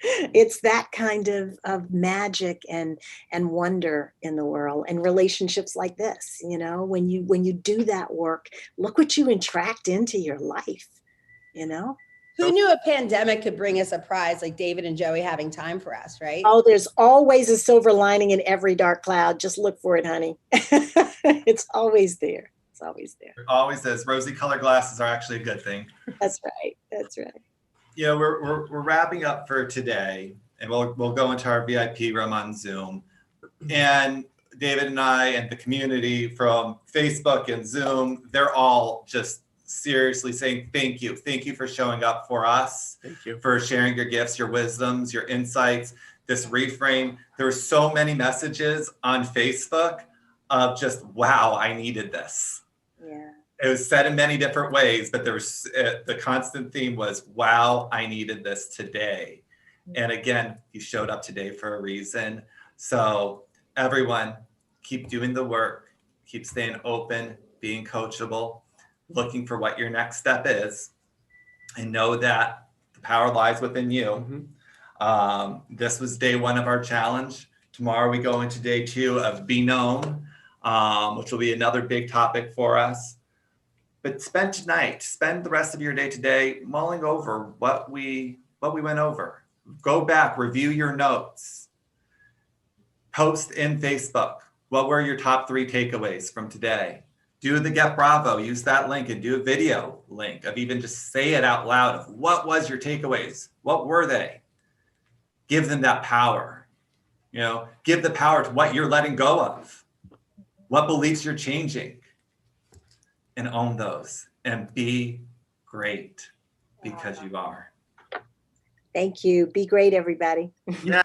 It's that kind of magic and wonder in the world, and relationships like this. You know, when you do that work, look what you attract into your life, you know? Who knew a pandemic could bring us a prize like David and Joey having time for us, right? Oh, there's always a silver lining in every dark cloud. Just look for it, honey. It's always there. It's always there. It always is. Rosy colored glasses are actually a good thing. That's right. That's right. You know, we're wrapping up for today, and we'll go into our VIP room on Zoom. And David and I and the community from Facebook and Zoom, they're all just seriously saying thank you. Thank you for showing up for us. Thank you for sharing your gifts, your wisdoms, your insights, this reframe. There were so many messages on Facebook of just, wow, I needed this. Yeah. It was said in many different ways, but there was the constant theme was, wow, I needed this today. And again, you showed up today for a reason. So everyone, keep doing the work, keep staying open, being coachable, looking for what your next step is, and know that the power lies within you. Mm-hmm. This was day one of our challenge. Tomorrow we go into day two of Be Known, which will be another big topic for us. But spend the rest of your day today mulling over what we went over. Go back, review your notes, post in Facebook. What were your top 3 takeaways from today? Do the Get Bravo, use that link and do a video link of even just say it out loud of what was your takeaways? What were they? Give them that power. You know, give the power to what you're letting go of, what beliefs you're changing, and own those. and be great because you are. Thank you. Be great, everybody. Yeah.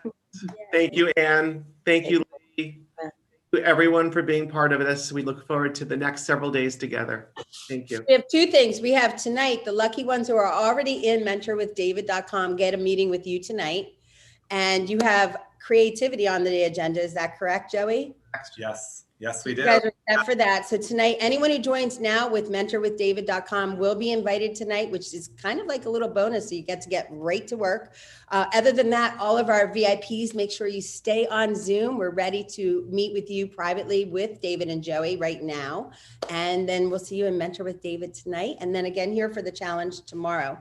Thank you, Anne. Thank you, Lee. Thank you, everyone, for being part of this. We look forward to the next several days together. Thank you. We have two things. We have tonight, the lucky ones who are already in mentorwithdavid.com get a meeting with you tonight. And you have creativity on the agenda. Is that correct, Joey? Yes. Yes, we do. You guys are set for that. So tonight, anyone who joins now with mentorwithdavid.com will be invited tonight, which is kind of like a little bonus. So you get to get right to work. Other than that, all of our VIPs, make sure you stay on Zoom. We're ready to meet with you privately with David and Joey right now. And then we'll see you in Mentor with David tonight. And then again here for the challenge tomorrow.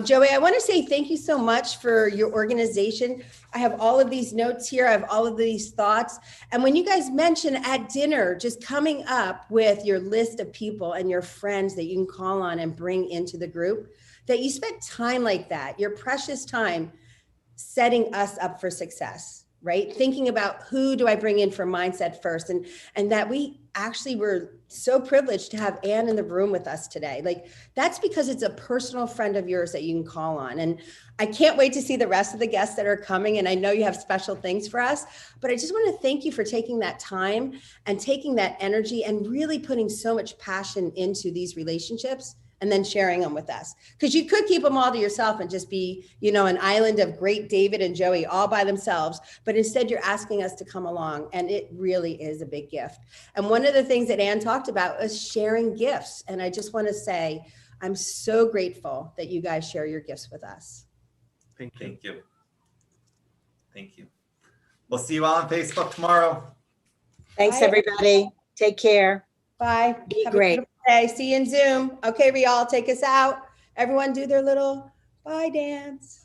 Joey, I want to say thank you so much for your organization. I have all of these notes here. I have all of these thoughts. And when you guys mention at dinner, just coming up with your list of people and your friends that you can call on and bring into the group, that you spent time like that, your precious time setting us up for success, right? Thinking about who do I bring in for mindset first, and that we actually were so privileged to have Anne in the room with us today. Like, that's because it's a personal friend of yours that you can call on. And I can't wait to see the rest of the guests that are coming. And I know you have special things for us, but I just want to thank you for taking that time and taking that energy and really putting so much passion into these relationships and then sharing them with us. Because you could keep them all to yourself and just be, you know, an island of great David and Joey all by themselves. But instead, you're asking us to come along. And it really is a big gift. And one of the things that Anne talked about was sharing gifts. And I just want to say, I'm so grateful that you guys share your gifts with us. Thank you. Thank you. Thank you. We'll see you all on Facebook tomorrow. Thanks, Bye. everybody. Take care. Bye. Be Have a great. beautiful day. See you in Zoom. Okay, Rial, take us out. Everyone do their little bye dance.